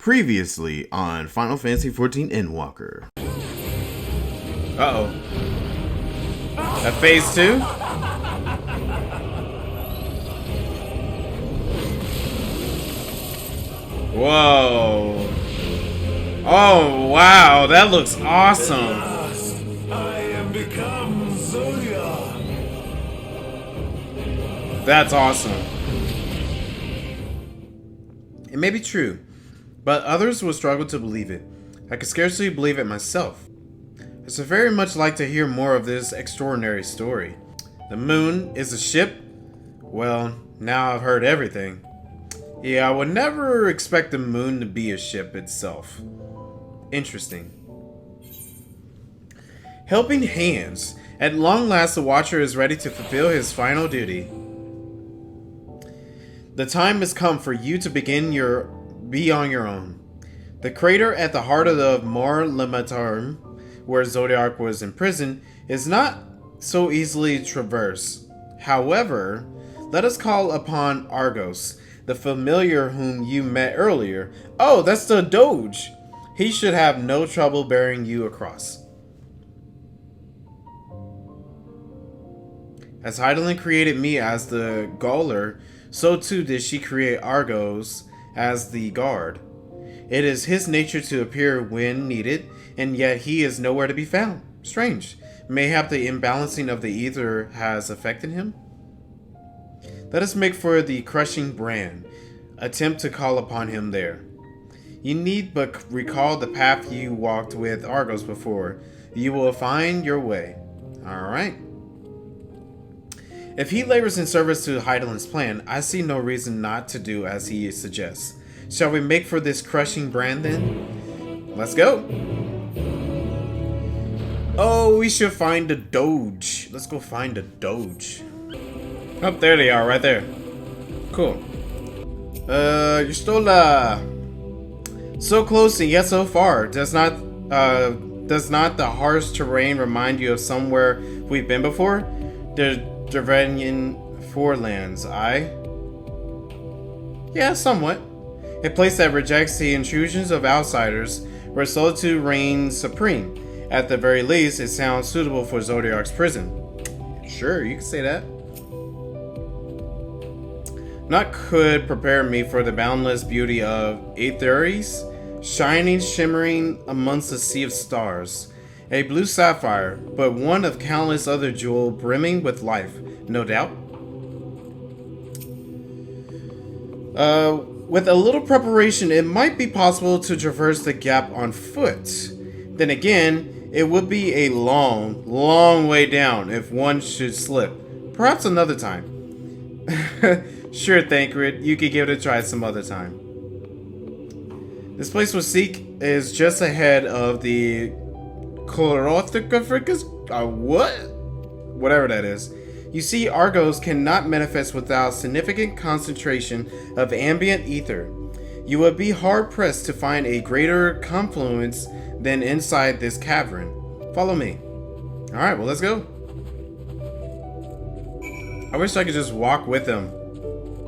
Previously on Final Fantasy XIV Endwalker. Uh-oh. That phase 2? Whoa. Oh, wow. That looks awesome. I am become Zodiac. That's awesome. It may be true, but others will struggle to believe it. I could scarcely believe it myself. I should very much like to hear more of this extraordinary story. The moon is a ship? Well, now I've heard everything. Yeah, I would never expect the moon to be a ship itself. Interesting. Helping hands. At long last, the Watcher is ready to fulfill his final duty. The time has come for you to be on your own. The crater at the heart of the Mar Limitarum, where Zodiac was imprisoned, is not so easily traversed. However, let us call upon Argos, the familiar whom you met earlier. Oh, that's the Doge. He should have no trouble bearing you across. As Heidelin created me as the Gauler, so too did she create Argos as the guard. It is his nature to appear when needed, and yet he is nowhere to be found. Strange. Mayhap the imbalancing of the ether has affected him? Let us make for the crushing brand. Attempt to call upon him there. You need but recall the path you walked with Argos before. You will find your way. Alright. If he labors in service to Heidelin's plan, I see no reason not to do as he suggests. Shall we make for this crushing brand then? Let's go. Oh, we should find a Doge. Let's go find a Doge. Oh, there they are, right there. Cool. You're still so close and yet so far. Does not the harsh terrain remind you of somewhere we've been before? The Dravenian Forelands, Yeah, somewhat. A place that rejects the intrusions of outsiders, where solitude reigns supreme. At the very least, it sounds suitable for Zodiac's prison. Sure, you can say that. Naught could prepare me for the boundless beauty of Etheriys, shining, shimmering amongst a sea of stars. A blue sapphire, but one of countless other jewels brimming with life, no doubt. With a little preparation, it might be possible to traverse the gap on foot. Then again, it would be a long, long way down if one should slip. Perhaps another time. Sure, Thancred, you could give it a try some other time. This place we'll seek is just ahead of the Chlorothicafricus? What? Whatever that is. You see, Argos cannot manifest without significant concentration of ambient ether. You would be hard-pressed to find a greater confluence than inside this cavern. Follow me. Alright, well, let's go. I wish I could just walk with them.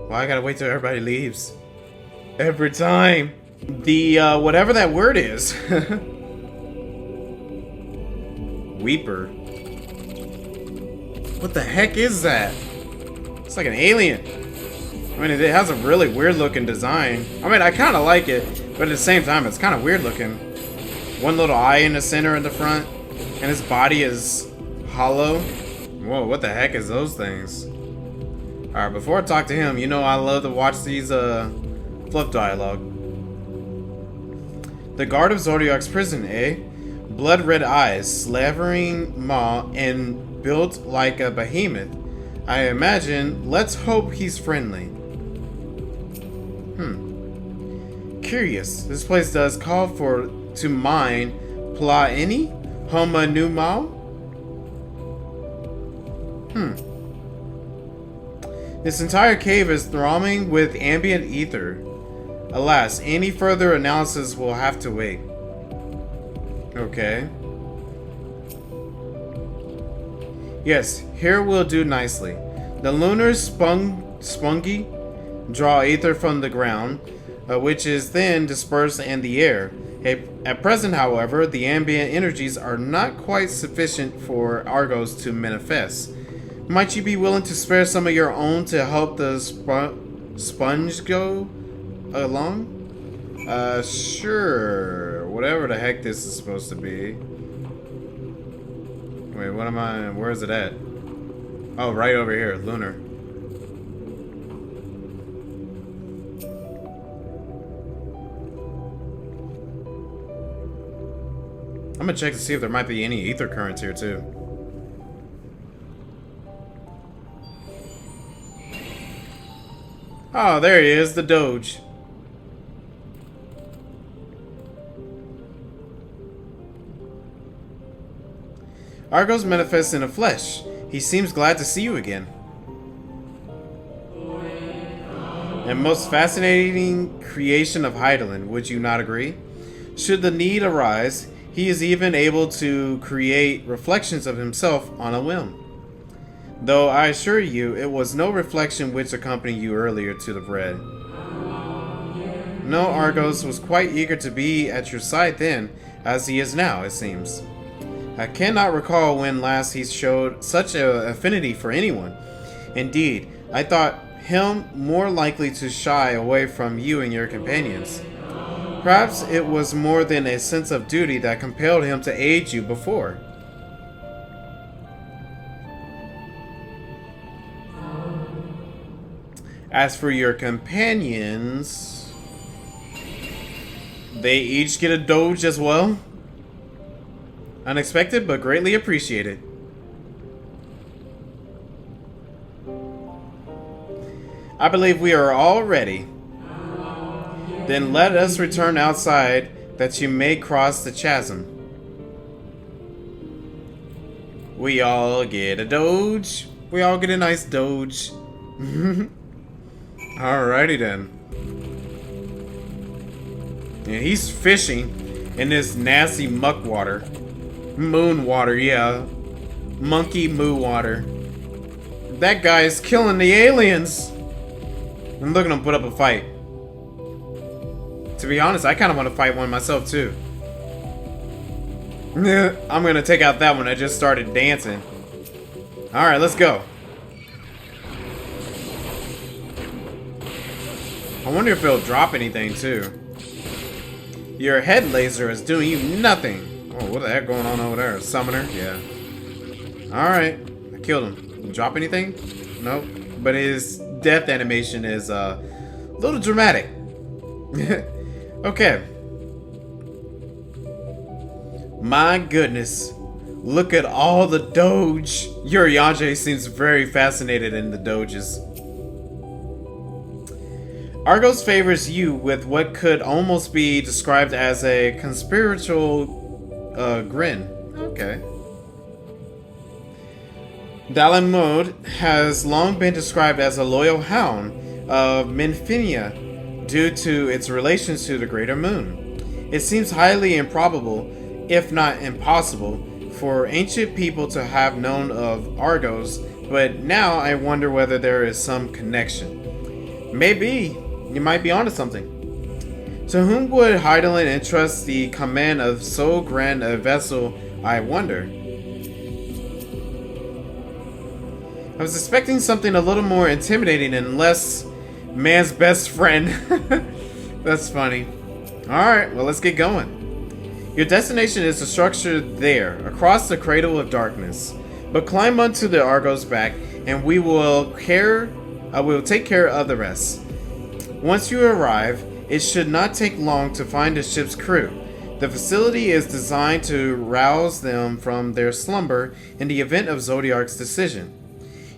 Well, I gotta wait till everybody leaves. Every time. The, whatever that word is. Weeper. What the heck is that? It's like an alien. I mean, it has a really weird looking design. I mean, I kind of like it, but at the same time, it's kind of weird looking. One little eye in the center in the front, and his body is hollow. Whoa, what the heck is those things? Alright, before I talk to him, you know I love to watch these, fluff dialogue. The guard of Zodiac's prison, eh? Blood-red eyes, slavering maw, and built like a behemoth. I imagine, let's hope he's friendly. Curious. This place does call to mind Plaini? Homa Numau? This entire cave is throbbing with ambient ether. Alas, any further analysis will have to wait. Okay. Yes, here will do nicely. The lunar spungi draw ether from the ground. which is then dispersed in the air. At present, however, the ambient energies are not quite sufficient for Argos to manifest. Might you be willing to spare some of your own to help the sponge go along? Sure. Whatever the heck this is supposed to be. Wait, what am I? Where is it at? Oh, right over here. Lunar. I'm gonna check to see if there might be any ether currents here too. Oh, there he is, the Doge. Argos manifests in the flesh. He seems glad to see you again. And most fascinating creation of Hydaelyn, would you not agree? Should the need arise, he is even able to create reflections of himself on a whim. Though I assure you, it was no reflection which accompanied you earlier to the bread. No, Argos was quite eager to be at your side then, as he is now, it seems. I cannot recall when last he showed such an affinity for anyone. Indeed, I thought him more likely to shy away from you and your companions. Perhaps it was more than a sense of duty that compelled him to aid you before. As for your companions, they each get a Doge as well. Unexpected, but greatly appreciated. I believe we are all ready. Then let us return outside, that you may cross the chasm. We all get a Doge. We all get a nice Doge. Alrighty then. Yeah, he's fishing in this nasty muck water. Moon water, yeah. Monkey moo water. That guy is killing the aliens. And look at him put up a fight. To be honest, I kind of want to fight one myself too. I'm gonna take out that one that just started dancing. Alright, let's go. I wonder if it'll drop anything too. Your head laser is doing you nothing. Oh, what the heck going on over there? A summoner? Yeah. Alright. I killed him. Did he drop anything? Nope. But his death animation is a little dramatic. Okay. My goodness. Look at all the Doge. Urianger seems very fascinated in the Doges. Argos favors you with what could almost be described as a conspiratorial grin. Okay. Dalamode has long been described as a loyal hound of Minfinia due to its relations to the Greater Moon. It seems highly improbable, if not impossible, for ancient people to have known of Argos, but now I wonder whether there is some connection. Maybe. You might be onto something. To whom would Hydaelyn entrust the command of so grand a vessel, I wonder? I was expecting something a little more intimidating and less man's best friend. That's funny. Alright, well, let's get going. Your destination is a structure there, across the cradle of darkness. But climb onto the Argos back, and we will take care of the rest. Once you arrive, it should not take long to find the ship's crew. The facility is designed to rouse them from their slumber in the event of Zodiark's decision.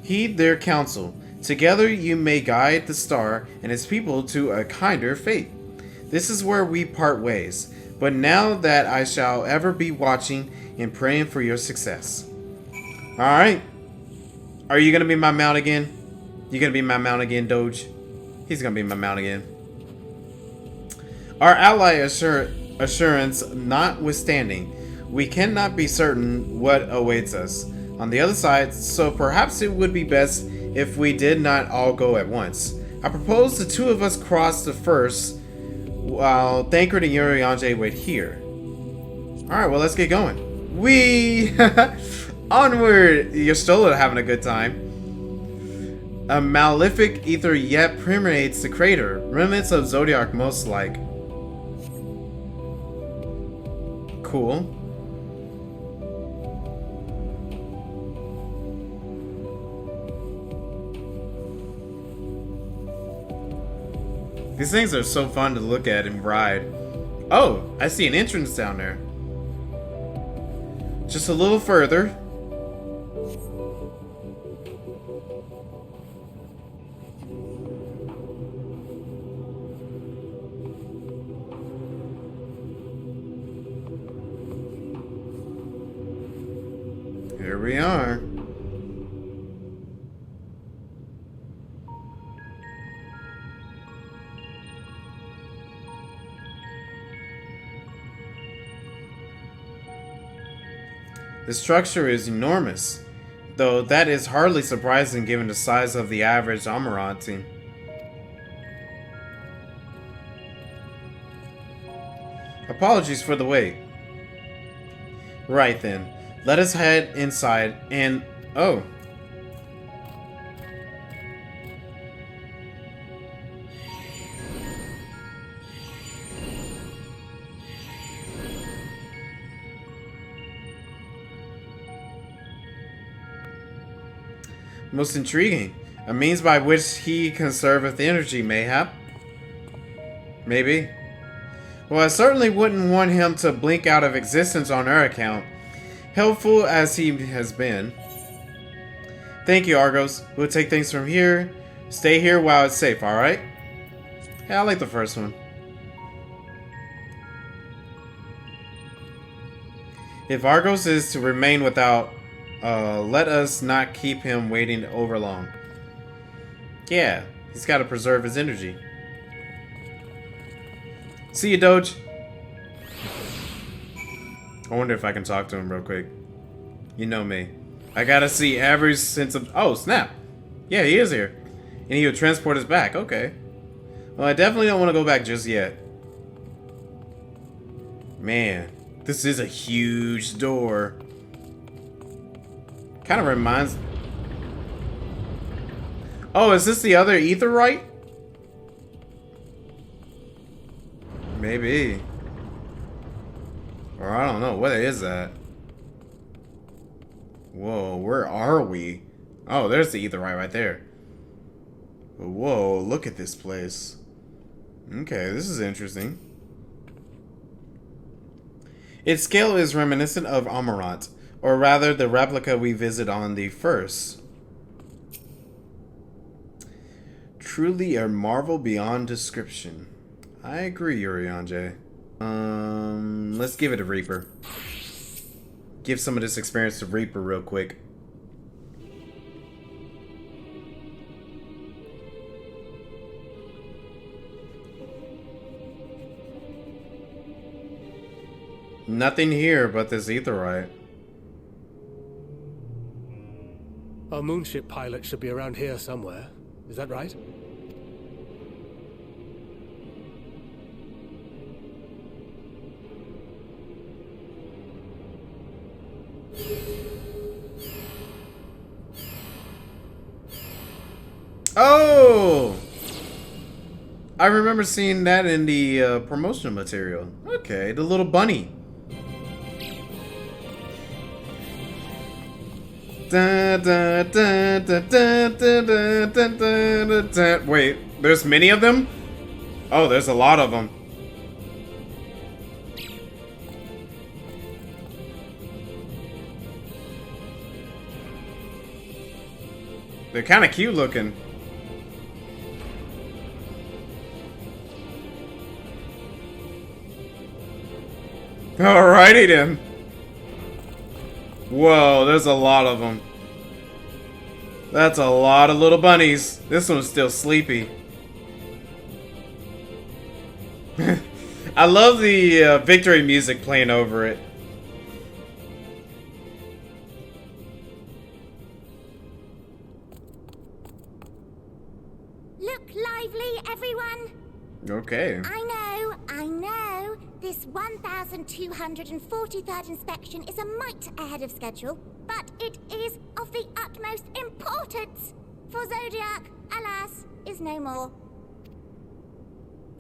Heed their counsel. Together you may guide the star and its people to a kinder fate. This is where we part ways, but now that I shall ever be watching and praying for your success. Alright. Are you gonna be my mount again? You gonna be my mount again, Doge? He's gonna be my mount again. Our ally assurance notwithstanding, we cannot be certain what awaits us on the other side, so perhaps it would be best if we did not all go at once. I propose the two of us cross the first while Thancred and Urianger wait here. Alright, well, let's get going. Whee! Onward! You're still having a good time. A malefic ether yet permeates the crater. Remnants of Zodiac most like. Cool. These things are so fun to look at and ride. Oh, I see an entrance down there. Just a little further. Here we are. The structure is enormous, though that is hardly surprising given the size of the average Amarante. Apologies for the wait. Right then, let us head inside and... oh. Most intriguing. A means by which he conserveth energy, mayhap? Maybe. Well, I certainly wouldn't want him to blink out of existence on our account, helpful as he has been. Thank you, Argos. We'll take things from here. Stay here while it's safe, alright? Yeah, I like the first one. If Argos is to remain without... let us not keep him waiting over long. Yeah, he's got to preserve his energy. See you, Doge. I wonder if I can talk to him real quick. You know me. I gotta see every sense of... oh, snap. Yeah, he is here. And he would transport us back. Okay. Well, I definitely don't want to go back just yet. Man, this is a huge door. Kind of reminds... oh, is this the other Aetheryte? Maybe. Or I don't know. What is that? Whoa, where are we? Oh, there's the Aetheryte right there. Whoa, look at this place. Okay, this is interesting. Its scale is reminiscent of Amarant. Or rather, the replica we visit on the first. Truly a marvel beyond description. I agree, Urianger. Let's give it a Reaper. Give some of this experience to Reaper real quick. Nothing here but this Aetheryte. Our moonship pilot should be around here somewhere. Is that right? Oh! I remember seeing that in the promotional material. Okay, the little bunny. Wait, there's many of them? Oh, there's a lot of them. They're kind of cute looking. Alrighty then. Whoa, there's a lot of them. That's a lot of little bunnies. This one's still sleepy. I love the victory music playing over it. Look lively, everyone. Okay. I know, This 1243rd inspection is a mite ahead of schedule, but it is of the utmost importance, for Zodiac, alas, is no more.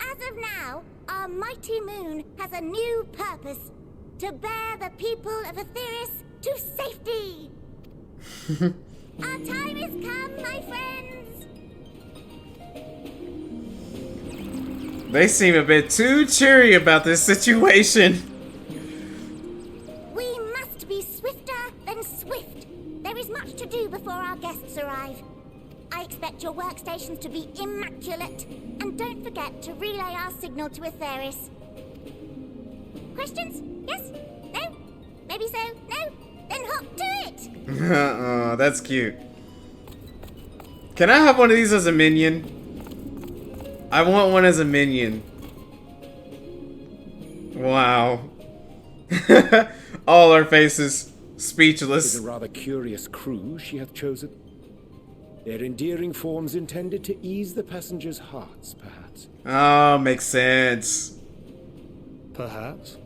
As of now, our mighty moon has a new purpose: to bear the people of Etheriys to safety. Our time is come, my friends. They seem a bit too cheery about this situation. We must be swifter than swift. There is much to do before our guests arrive. I expect your workstations to be immaculate, and don't forget to relay our signal to Etheriys. Questions? Yes? No? Maybe so? No? Then hop to it! Oh, that's cute. Can I have one of these as a minion? I want one as a minion. Wow. All our faces speechless. It is a rather curious crew she hath chosen. Their endearing forms intended to ease the passengers' hearts, perhaps. Oh, makes sense. Perhaps.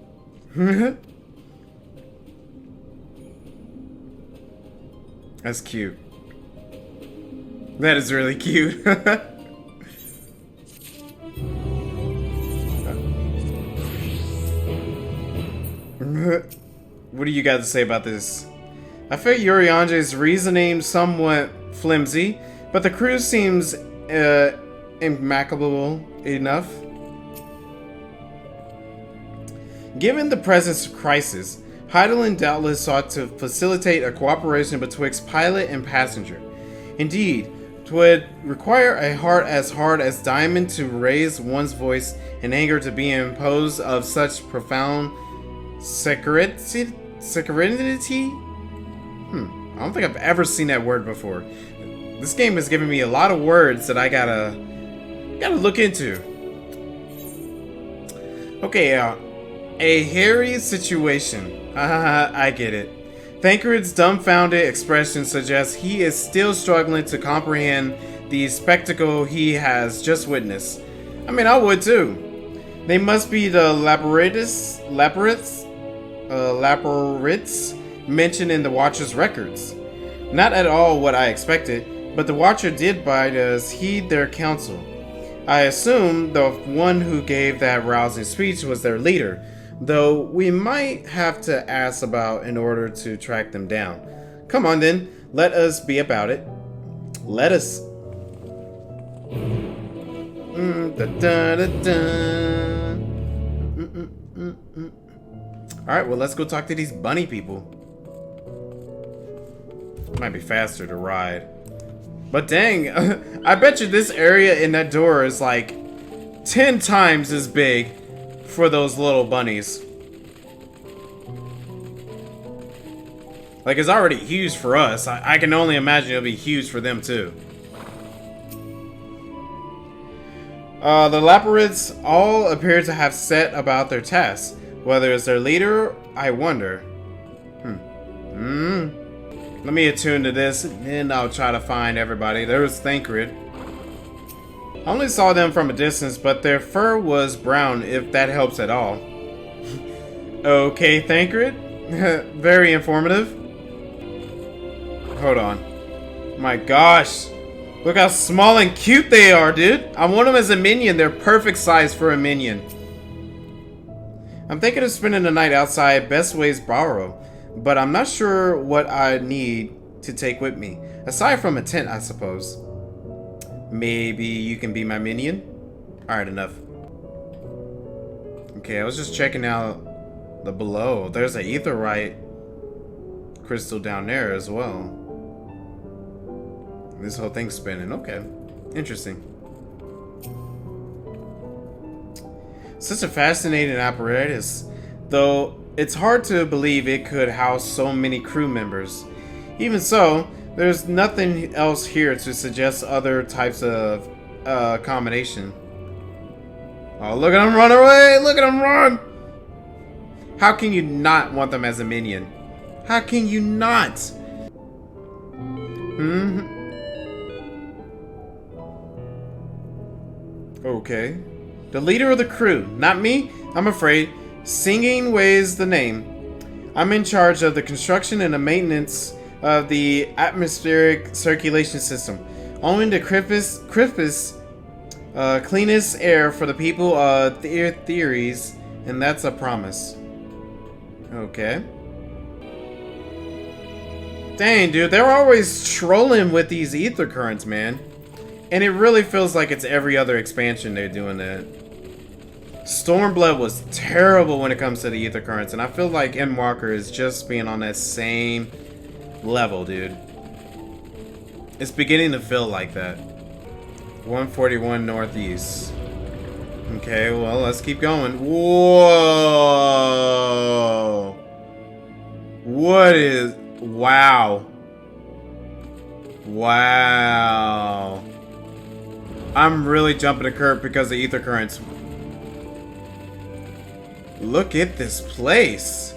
That's cute. That is really cute. What do you got to say about this? I feel Urianger's reasoning somewhat flimsy, but the crew seems immaculable enough. Given the present crisis, Heidelin doubtless sought to facilitate a cooperation betwixt pilot and passenger. Indeed, 'twould require a heart as hard as diamond to raise one's voice in anger to be imposed of such profound security? I don't think I've ever seen that word before. This game is giving me a lot of words that I gotta look into. Okay, a hairy situation. I get it. Thancred's dumbfounded expression suggests he is still struggling to comprehend the spectacle he has just witnessed. I mean, I would too. They must be the Loporrits mentioned in the Watcher's records. Not at all what I expected, but the Watcher did bid us heed their counsel. I assume the one who gave that rousing speech was their leader, though we might have to ask about in order to track them down. Come on then, let us be about it. Let us. Alright, well, let's go talk to these bunny people. Might be faster to ride. But dang, I bet you this area in that door is like 10 times as big for those little bunnies. Like, it's already huge for us. I can only imagine it'll be huge for them too. The Loporrits all appear to have set about their tasks. Whether it's their leader, I wonder. Let me attune to this, and then I'll try to find everybody. There's Thancred. I only saw them from a distance, but their fur was brown, if that helps at all. Okay, Thancred. Very informative. Hold on. My gosh. Look how small and cute they are, dude. I want them as a minion. They're perfect size for a minion. I'm thinking of spending the night outside Best Ways Borrow, but I'm not sure what I need to take with me. Aside from a tent, I suppose. Maybe you can be my minion? Alright, enough. Okay, I was just checking out the below. There's an Aetherite crystal down there as well. This whole thing's spinning. Okay. Interesting. Such a fascinating apparatus, though it's hard to believe it could house so many crew members. Even so, there's nothing else here to suggest other types of accommodation. Oh, look at him run away! Look at him run! How can you not want them as a minion? How can you not? Okay. The leader of the crew, not me. I'm afraid Singing Way is the name. I'm in charge of the construction and the maintenance of the atmospheric circulation system. Owning the cleanest air for the people of the Etheriys, and that's a promise. Okay. Dang, dude, they're always trolling with these ether currents, man. And it really feels like it's every other expansion they're doing that. Stormblood was terrible when it comes to the ether currents, and I feel like Endwalker is just being on that same level, dude. It's beginning to feel like that. 141 Northeast. Okay, well, let's keep going. Whoa! What is... Wow. Wow. I'm really jumping the curve because of ether currents. Look at this place.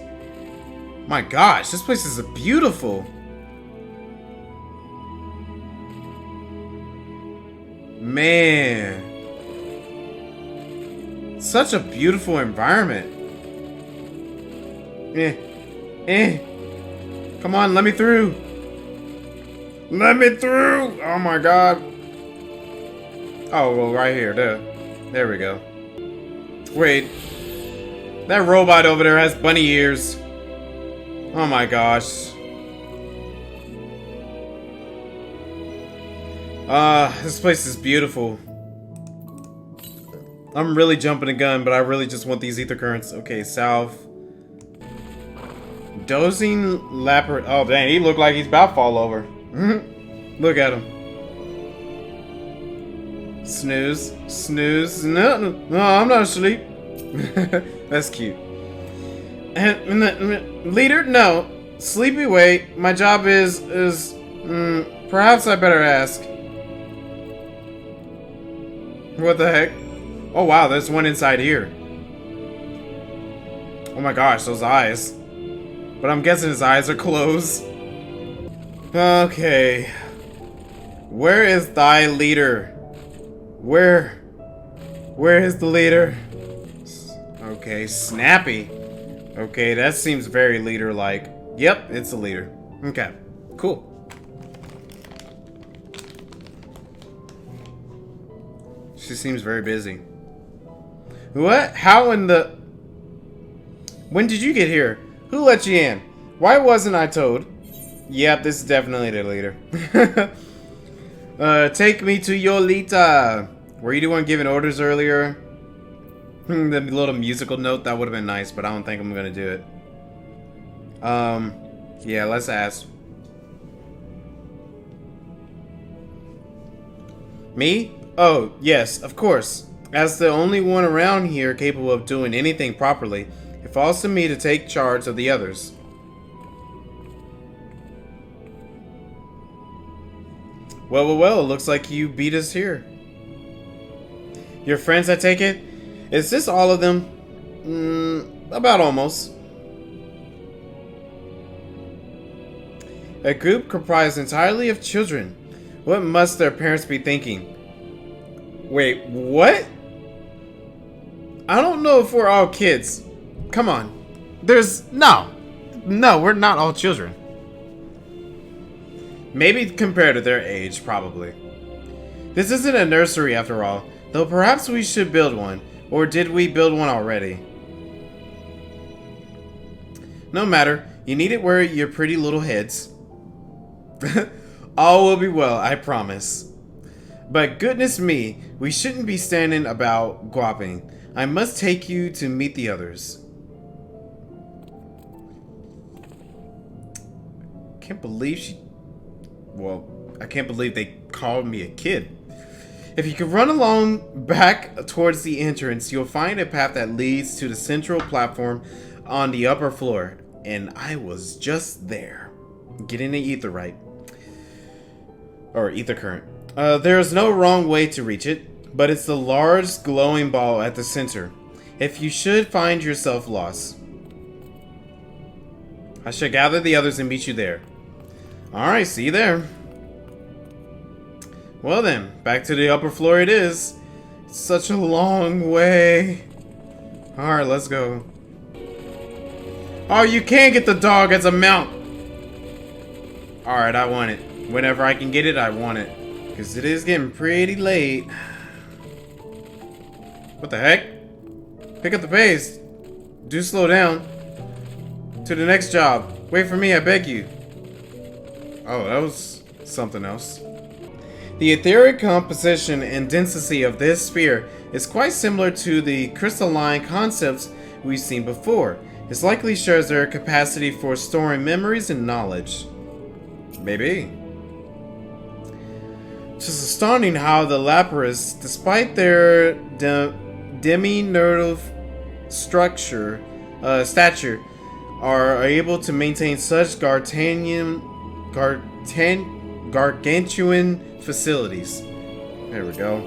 My gosh, this place is beautiful. Man. Such a beautiful environment. Come on, let me through. Let me through. Oh my god. Oh, well, right here. There we go. Wait. That robot over there has bunny ears. Oh my gosh. This place is beautiful. I'm really jumping the gun, but I really just want these ether currents. Okay, south. Dozing Loporrits. Oh, dang, he looked like he's about to fall over. Look at him. Snooze. Snooze. No, I'm not asleep. That's cute. Leader? No. Sleepy wait. My job is perhaps I better ask. What the heck? Oh wow, there's one inside here. Oh my gosh, those eyes. But I'm guessing his eyes are closed. Okay. Where is thy leader? Where is the leader? Okay, Snappy. Okay, that seems very leader-like. Yep, it's the leader. Okay, cool. She seems very busy. What? How in the... When did you get here? Who let you in? Why wasn't I told? Yep, this is definitely the leader. Take me to Yolita. Were you the one giving orders earlier? The little musical note, that would have been nice, but I don't think I'm gonna do it. Yeah, let's ask. Me? Oh, yes, of course. As the only one around here capable of doing anything properly, it falls to me to take charge of the others. Well, looks like you beat us here. Your friends, I take it? Is this all of them? About almost. A group comprised entirely of children. What must their parents be thinking? Wait, what? I don't know if we're all kids. Come on. No, we're not all children. Maybe compared to their age, probably. This isn't a nursery after all, though perhaps we should build one. Or did we build one already? No matter, you needn't worry your pretty little heads. All will be well, I promise. But goodness me, we shouldn't be standing about guapping. I must take you to meet the others. Can't believe she... Well, I can't believe they called me a kid. If you could run along back towards the entrance, you'll find a path that leads to the central platform on the upper floor. And I was just there. Getting the Aetherite. Or ether current. There is no wrong way to reach it, but it's the large glowing ball at the center. If you should find yourself lost, I shall gather the others and meet you there. Alright, see you there. Well then, back to the upper floor it is. It's such a long way. Alright, let's go. Oh, you can get the dog as a mount. Alright, I want it. Whenever I can get it, I want it. Because it is getting pretty late. What the heck? Pick up the pace. Do slow down. To the next job. Wait for me, I beg you. Oh, that was something else. The etheric composition and density of this sphere is quite similar to the crystalline concepts we've seen before. It likely shares their capacity for storing memories and knowledge. Maybe. It's just astounding how the Loporrits, despite their demi-nerdal stature, are able to maintain such gargantuan facilities. There we go.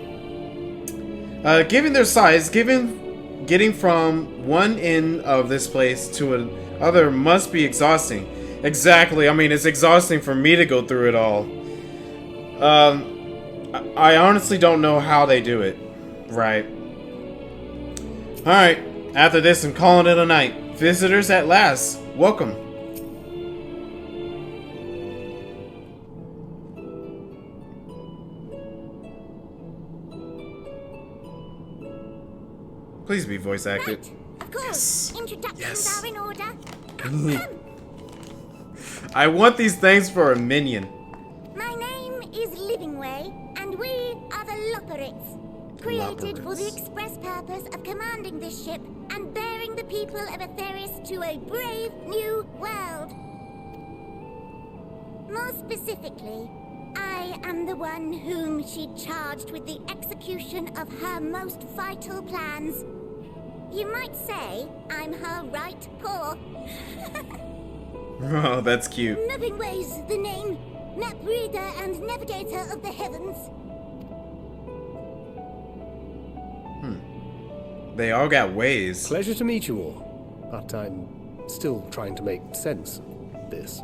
Given their size, getting from one end of this place to another must be exhausting. Exactly. I mean, it's exhausting for me to go through it all. I honestly don't know how they do it. Right. Alright. After this, I'm calling it a night. Visitors at last. Welcome. Please be voice acted. Right. Of course. Yes. Introductions Yes. are in order. I want these things for a minion. My name is Growingway, and we are the Loporrits, created for the Loporrits. express purpose of commanding this ship and bearing the people of Etheriys to a brave new world. More specifically, I am the one whom she charged with the execution of her most vital plans. You might say I'm her right paw. Oh, that's cute. Growingway's the name. Map reader and navigator of the heavens. They all got ways. Pleasure to meet you all, but I'm still trying to make sense of this.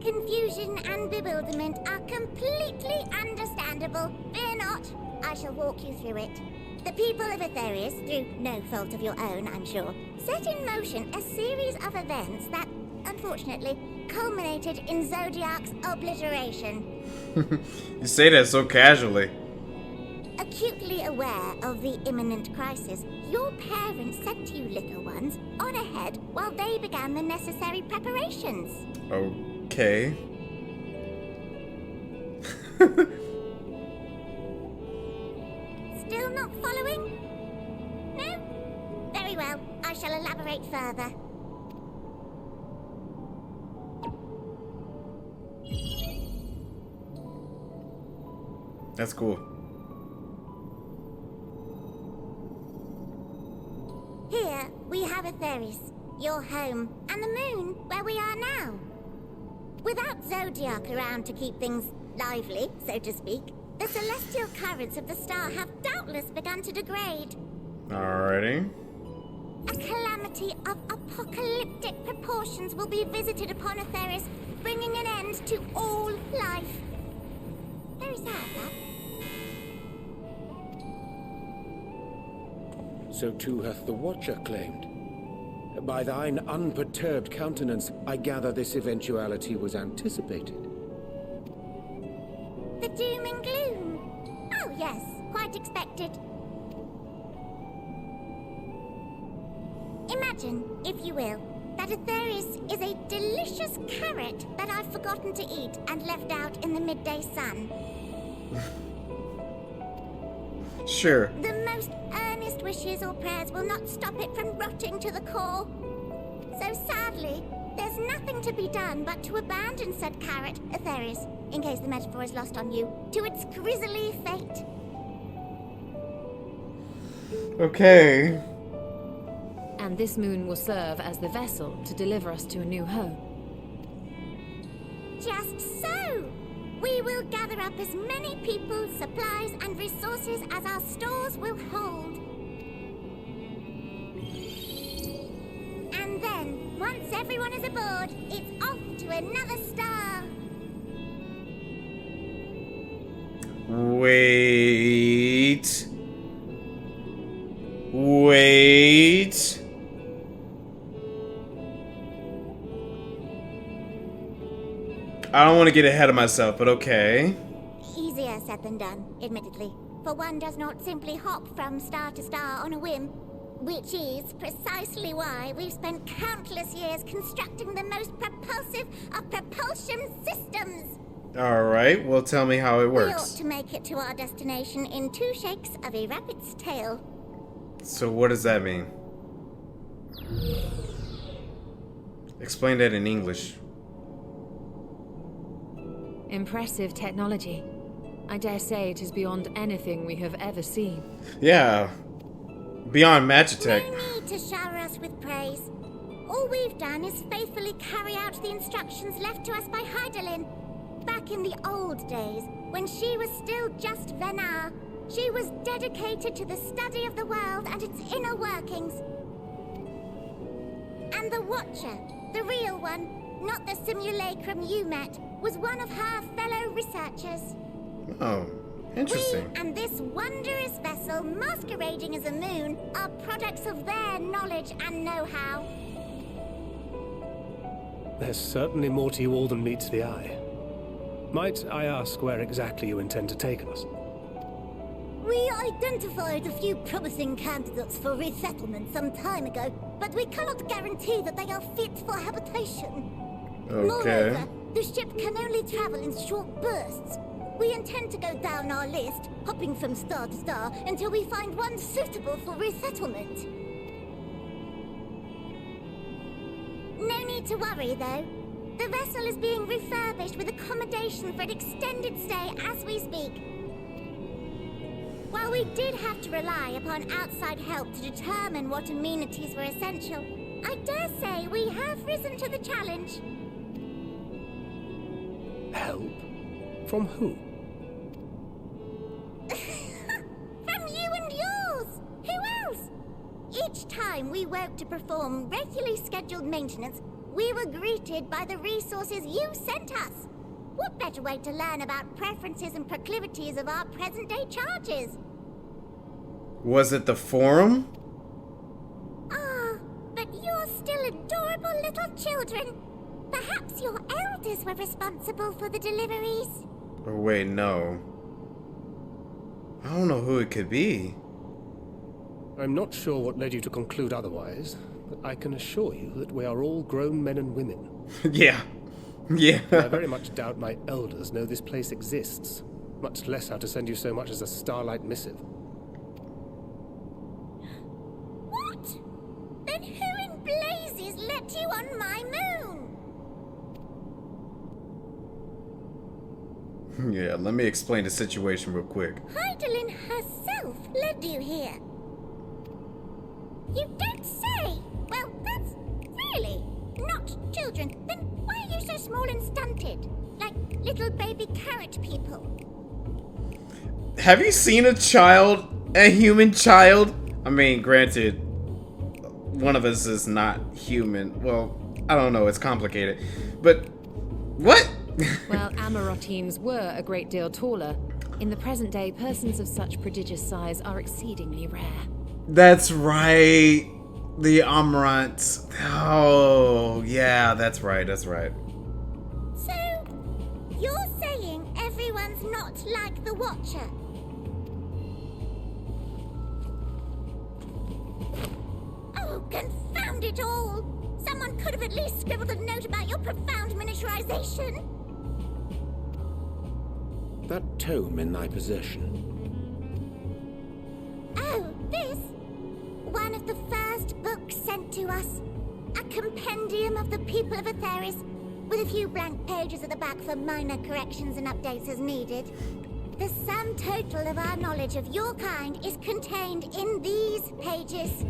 Confusion and bewilderment are completely understandable. Fear not, I shall walk you through it. The people of Etheriys, through no fault of your own, I'm sure, set in motion a series of events that, unfortunately, culminated in Zodiac's obliteration. You say that so casually. Acutely aware of the imminent crisis, your parents sent you little ones on ahead while they began the necessary preparations. Okay. Still not following? No? Very well, I shall elaborate further. That's cool. Here we have Etheriys, your home, and the moon, where we are now. Without Zodiac around to keep things lively, so to speak, the celestial currents of the star have doubtless begun to degrade. Alrighty. A calamity of apocalyptic proportions will be visited upon Etheriys, bringing an end to all life. Very sad, that. So too hath the Watcher claimed. By thine unperturbed countenance, I gather this eventuality was anticipated. The doom and gloom. Oh yes, quite expected. Imagine, if you will, that Etheriys is a delicious carrot that I've forgotten to eat and left out in the midday sun. Sure. The most earnest wishes or prayers will not stop it from rotting to the core. So sadly, there's nothing to be done but to abandon said carrot, Etheriys, in case the metaphor is lost on you, to its grisly fate. Okay. And this moon will serve as the vessel to deliver us to a new home. Just so! We will gather up as many people, supplies, and resources as our stores will hold. And then, once everyone is aboard, it's off to another star. Wait. Wait. I don't want to get ahead of myself, but okay. Easier said than done, admittedly. For one does not simply hop from star to star on a whim. Which is precisely why we've spent countless years constructing the most propulsive of propulsion systems. Alright, well tell me how it We ought works. to make it to our destination in 2 shakes of a rabbit's tail. So what does that mean? Explain that in English. Impressive technology. I dare say it is beyond anything we have ever seen. Yeah. Beyond Magitech. No need to shower us with praise. All we've done is faithfully carry out the instructions left to us by Heidelin. Back in the old days, when she was still just Venar, she was dedicated to the study of the world and its inner workings. And the Watcher, the real one, not the simulacrum you met, was one of her fellow researchers. Oh, interesting. We and this wondrous vessel masquerading as a moon are products of their knowledge and know-how. There's certainly more to you all than meets the eye. Might I ask where exactly you intend to take us? We identified a few promising candidates for resettlement some time ago, but we cannot guarantee that they are fit for habitation. Okay. Moreover, the ship can only travel in short bursts. We intend to go down our list, hopping from star to star, until we find one suitable for resettlement. No need to worry, though. The vessel is being refurbished with accommodation for an extended stay as we speak. While we did have to rely upon outside help to determine what amenities were essential, I dare say we have risen to the challenge. Help? From who? From you and yours! Who else? Each time we woke to perform regularly scheduled maintenance, we were greeted by the resources you sent us. What better way to learn about preferences and proclivities of our present-day charges? Was it the forum? Ah, but you're still adorable little children. Perhaps your elders were responsible for the deliveries. Or wait, no. I don't know who it could be. I'm not sure what led you to conclude otherwise, but I can assure you that we are all grown men and women. Yeah. Yeah. I very much doubt my elders know this place exists, much less how to send you so much as a starlight missive. What? Then who in blazes let you on my moon? Yeah, let me explain the situation real quick. Heidelin herself led you here. You don't say. Well, that's really not children. Then why are you so small and stunted? Like little baby carrot people. Have you seen a child? A human child? I mean, granted, one of us is not human. Well, I don't know, it's complicated. But, what? Well, Amarotines were a great deal taller. In the present day, persons of such prodigious size are exceedingly rare. That's right. The Amarants. Oh, yeah, that's right, that's right. So, you're saying everyone's not like the Watcher? Oh, confound it all! Someone could have at least scribbled a note about your profound miniaturization. That tome in thy possession. Oh, this? One of the first books sent to us. A compendium of the people of Etheriys, with a few blank pages at the back for minor corrections and updates as needed. The sum total of our knowledge of your kind is contained in these pages.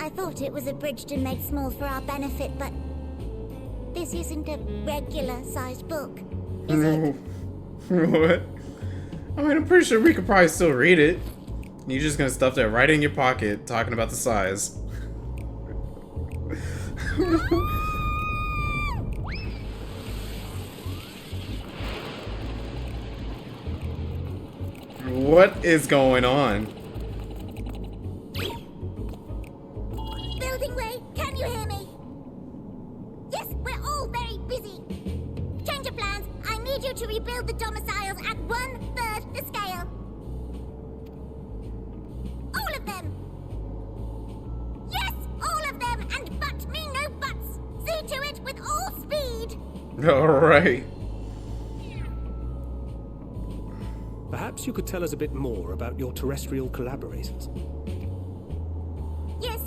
I thought it was abridged and made small for our benefit, but this isn't a regular-sized book, is it? What? I mean, I'm pretty sure we could probably still read it. You're just gonna stuff that right in your pocket, talking about the size. What is going on? Building Way, can you hear me? Yes, we're all very busy to rebuild the domiciles at 1/3 the scale. All of them! Yes, all of them, and but me no buts! See to it with all speed! Alright. Perhaps you could tell us a bit more about your terrestrial collaborators. Yes,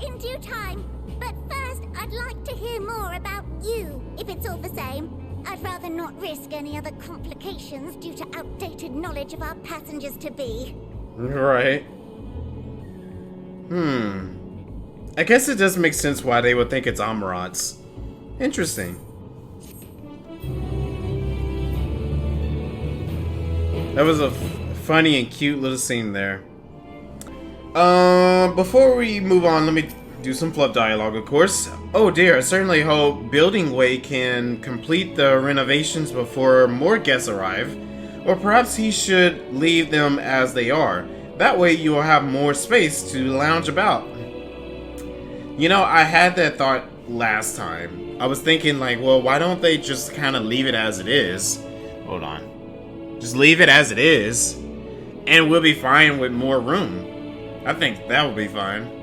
in due time. But first, I'd like to hear more about you, if it's all the same. I'd rather not risk any other complications due to outdated knowledge of our passengers-to-be. Right. I guess it does make sense why they would think it's Loporrits. Interesting. That was a funny and cute little scene there. Before we move on, let me do some fluff dialogue, of course. Oh dear, I certainly hope Growingway can complete the renovations before more guests arrive. Or perhaps he should leave them as they are. That way you will have more space to lounge about. You know, I had that thought last time. I was thinking like, well, why don't they just kind of leave it as it is? Hold on. Just leave it as it is. And we'll be fine with more room. I think that will be fine.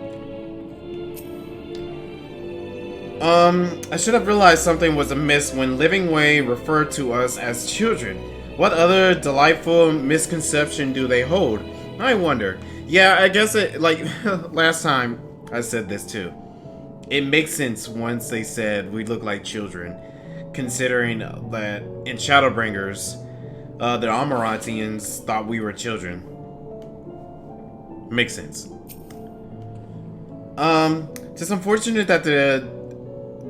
I should have realized something was amiss when Growingway referred to us as children. What other delightful misconception do they hold? I wonder. Yeah, I guess it, like, last time I said this too. It makes sense once they said we look like children, considering that in Shadowbringers, the Loporritsians thought we were children. Makes sense. It's unfortunate that the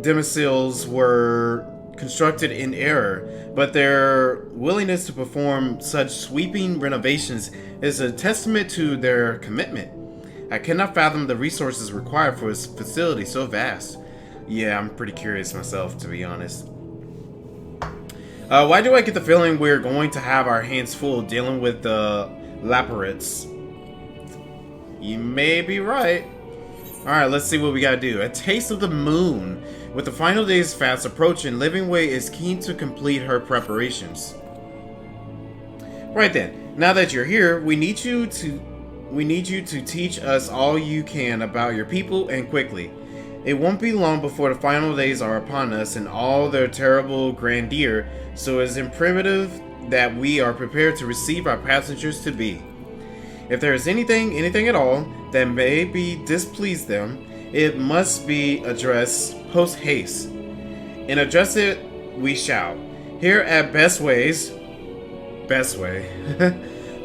domiciles were constructed in error, but their willingness to perform such sweeping renovations is a testament to their commitment. I cannot fathom the resources required for a facility so vast. Yeah, I'm pretty curious myself, to be honest. Why do I get the feeling we're going to have our hands full dealing with the Loporrits? You may be right. Alright, let's see what we gotta do. A taste of the moon. With the final days fast approaching, Growingway is keen to complete her preparations. Right then, now that you're here, we need you to teach us all you can about your people, and quickly. It won't be long before the final days are upon us in all their terrible grandeur, so it's imperative that we are prepared to receive our passengers to be. If there is anything at all, that may be displease them, it must be addressed post haste. And address it we shall. Here at Best Way,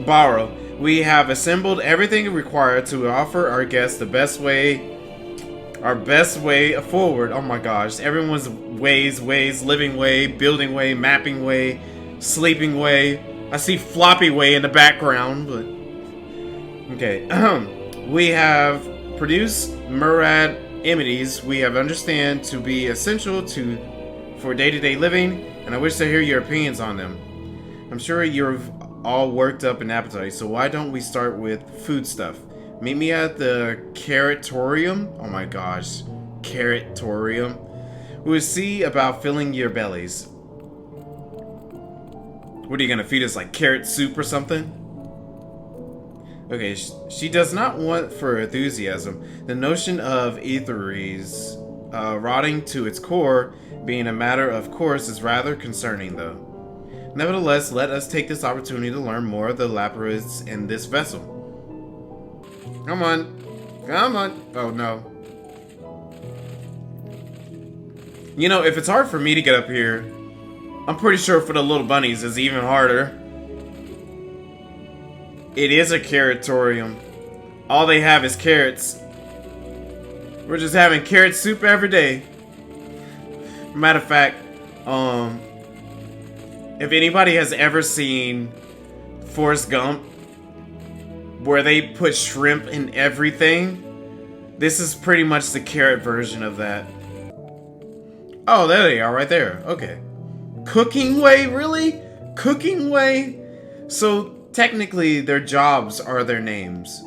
Borrow, we have assembled everything required to offer our guests the best way forward. Oh my gosh, everyone's ways, living way, building way, mapping way, sleeping way. I see floppy way in the background, but okay. We have produced Murad amenities we have understand to be essential for day-to-day living, and I wish to hear your opinions on them. I'm sure you're all worked up in appetite, so why don't we start with food stuff? Meet me at the Carrotorium. Oh my gosh, Carrotorium. We'll see about filling your bellies. What are you gonna feed us, like carrot soup or something? Okay, she does not want for enthusiasm. The notion of Etheriys rotting to its core, being a matter of course, is rather concerning though. Nevertheless, let us take this opportunity to learn more of the Loporrits in this vessel. Come on. Come on. Oh no. You know, if it's hard for me to get up here, I'm pretty sure for the little bunnies it's even harder. It is a carrotorium. All they have is carrots. We're just having carrot soup every day. Matter of fact, if anybody has ever seen Forrest Gump, where they put shrimp in everything, this is pretty much the carrot version of that. Oh, there they are right there. Okay. Growingway, really? Growingway? So technically, their jobs are their names.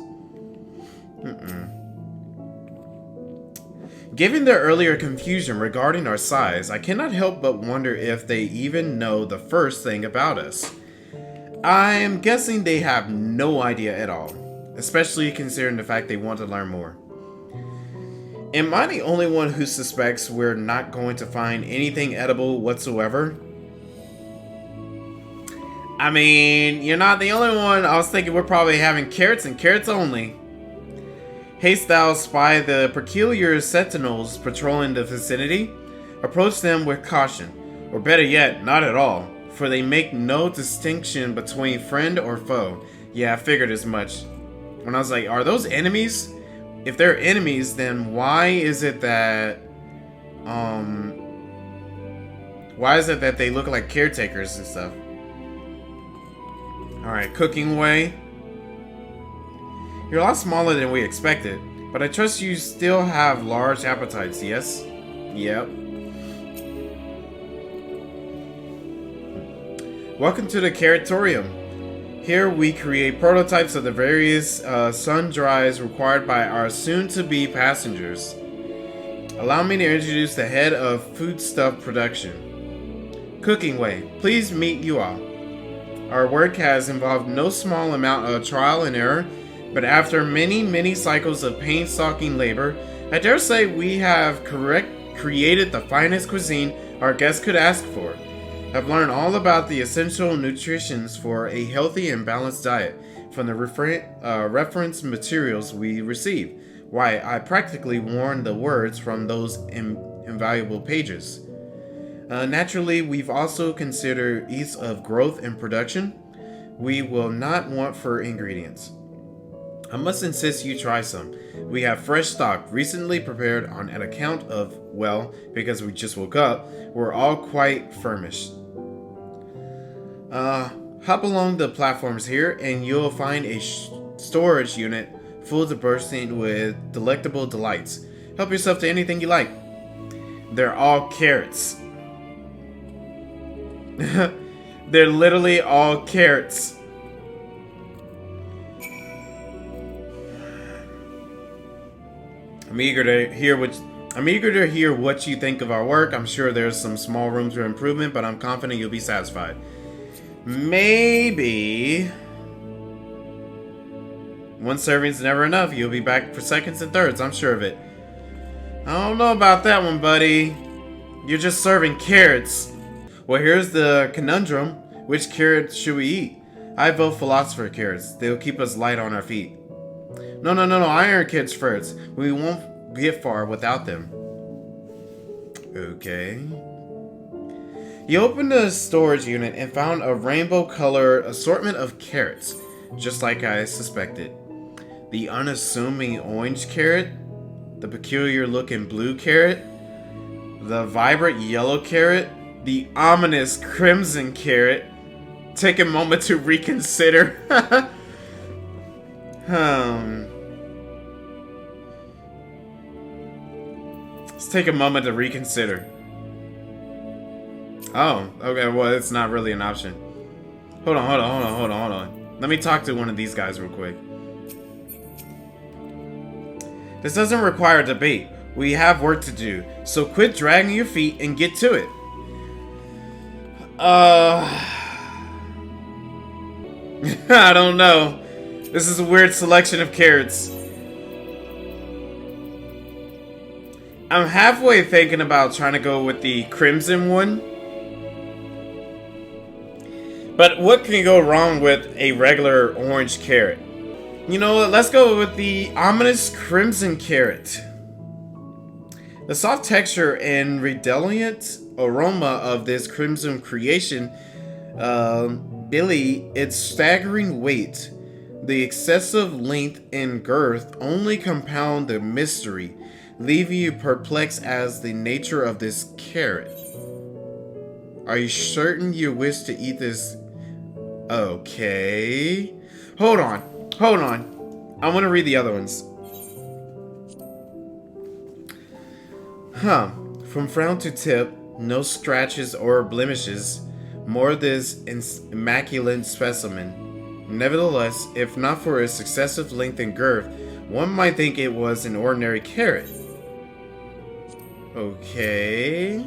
Given their earlier confusion regarding our size, I cannot help but wonder if they even know the first thing about us. I am guessing they have no idea at all, especially considering the fact they want to learn more. Am I the only one who suspects we're not going to find anything edible whatsoever? I mean, you're not the only one. I was thinking we're probably having carrots and carrots only. Haste thou spy the peculiar sentinels patrolling the vicinity? Approach them with caution, or better yet, not at all, for they make no distinction between friend or foe. Yeah, I figured as much. When I was like, are those enemies? If they're enemies, then why is it that they look like caretakers and stuff? Alright, Growingway. You're a lot smaller than we expected, but I trust you still have large appetites, yes? Yep. Welcome to the Caratorium. Here we create prototypes of the various sundries required by our soon-to-be passengers. Allow me to introduce the head of foodstuff production. Growingway, please meet you all. Our work has involved no small amount of trial and error, but after many cycles of painstaking labor, I dare say we have created the finest cuisine our guests could ask for. I've learned all about the essential nutritions for a healthy and balanced diet from the reference materials we receive. Why, I practically worn the words from those invaluable pages. Naturally, we've also considered ease of growth and production. We will not want for ingredients. I must insist you try some. We have fresh stock, recently prepared on an account of, well, because we just woke up, we're all quite famished. Hop along the platforms here and you'll find a storage unit full to bursting with delectable delights. Help yourself to anything you like. They're all carrots. They're literally all carrots. I'm eager to hear what you think of our work. I'm sure there's some small room for improvement, but I'm confident you'll be satisfied. Maybe one serving's never enough. You'll be back for seconds and thirds, I'm sure of it. I don't know about that one, buddy. You're just serving carrots. Well, here's the conundrum. Which carrots should we eat? I vote philosopher carrots. They'll keep us light on our feet. No, iron carrots first. We won't get far without them. Okay. You opened the storage unit and found a rainbow-colored assortment of carrots, just like I suspected. The unassuming orange carrot, the peculiar-looking blue carrot, the vibrant yellow carrot, the ominous crimson carrot. Take a moment to reconsider. Let's take a moment to reconsider. Oh, okay, well, it's not really an option. Hold on. Let me talk to one of these guys real quick. This doesn't require debate. We have work to do, so quit dragging your feet and get to it. I don't know. This is a weird selection of carrots. I'm halfway thinking about trying to go with the crimson one. But what can go wrong with a regular orange carrot? You know what? Let's go with the ominous crimson carrot. The soft texture and redolent aroma of this crimson creation, its staggering weight, the excessive length and girth only compound the mystery, leaving you perplexed as the nature of this carrot. Are you certain you wish to eat this? Okay. Hold on. I want to read the other ones. From frown to tip, no scratches or blemishes, more this immaculate specimen. Nevertheless, if not for its excessive length and girth, one might think it was an ordinary carrot. Okay.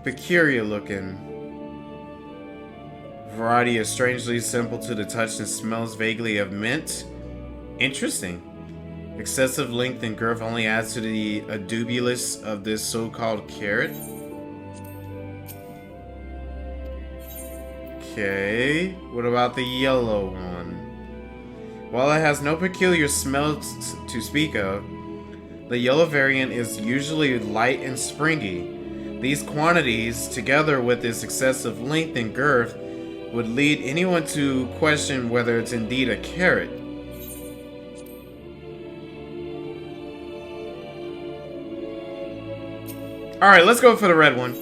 Peculiar looking. Variety is strangely simple to the touch and smells vaguely of mint. Interesting. Excessive length and girth only adds to the dubiousness of this so-called carrot. Okay, what about the yellow one? While it has no peculiar smell to speak of, the yellow variant is usually light and springy. These quantities, together with its excessive length and girth, would lead anyone to question whether it's indeed a carrot. Alright, let's go for the red one.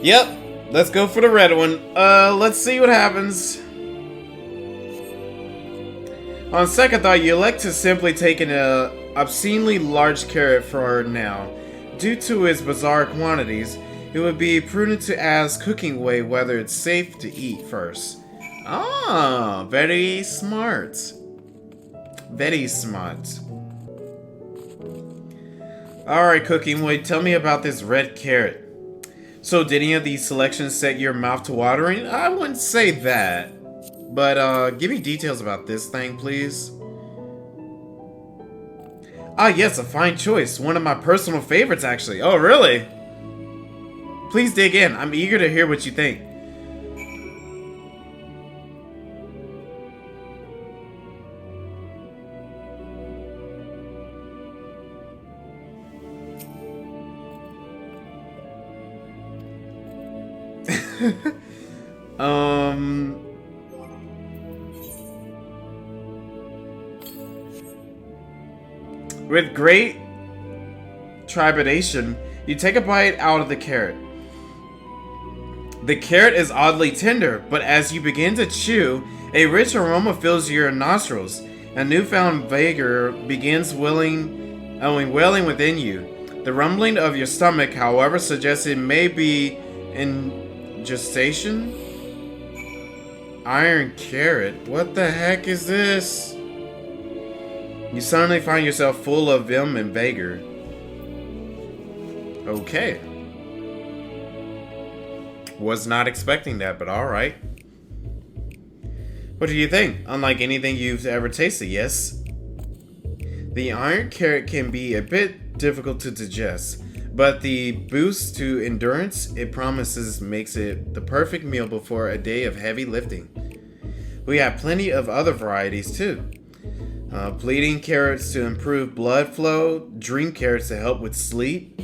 Yep, let's go for the red one. Let's see what happens. On second thought, you elect to simply take an obscenely large carrot for now. Due to its bizarre quantities, it would be prudent to ask Growingway whether it's safe to eat first. Ah, very smart. Very smart. Alright, Growingway, tell me about this red carrot. So, did any of these selections set your mouth to watering? I wouldn't say that. But, give me details about this thing, please. Ah, yes, a fine choice. One of my personal favorites, actually. Oh, really? Please dig in. I'm eager to hear what you think. With great trepidation, you take a bite out of the carrot. The carrot is oddly tender, but as you begin to chew, a rich aroma fills your nostrils. A newfound vigor begins wailing within you. The rumbling of your stomach, however, suggests it may be in gestation. Iron carrot? What the heck is this? You suddenly find yourself full of vim and vigor. Okay. Was not expecting that, but alright. What do you think? Unlike anything you've ever tasted, yes? The iron carrot can be a bit difficult to digest, but the boost to endurance it promises makes it the perfect meal before a day of heavy lifting. We have plenty of other varieties too. Bleeding carrots to improve blood flow, dream carrots to help with sleep.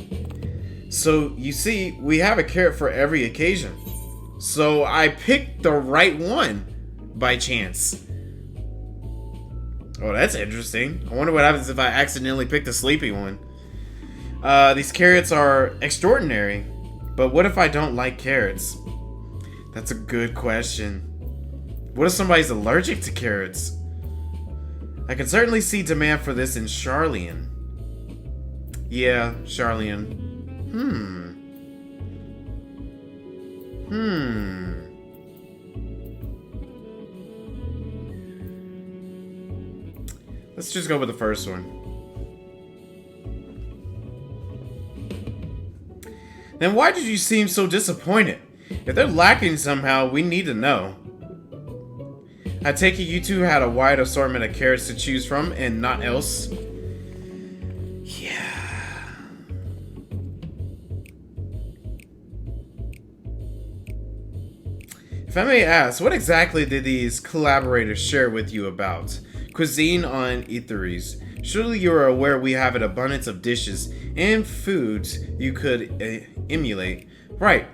So, you see, we have a carrot for every occasion. So, I picked the right one, by chance. Oh, that's interesting. I wonder what happens if I accidentally pick the sleepy one. These carrots are extraordinary. But what if I don't like carrots? That's a good question. What if somebody's allergic to carrots? I can certainly see demand for this in Charlian. Yeah, Charlian. Let's just go with the first one. Then why did you seem so disappointed? If they're lacking somehow, we need to know. I take it you two had a wide assortment of carrots to choose from and not else. Yeah. If I may ask, what exactly did these collaborators share with you about cuisine on Etheriys? Surely you are aware we have an abundance of dishes and foods you could emulate. Right,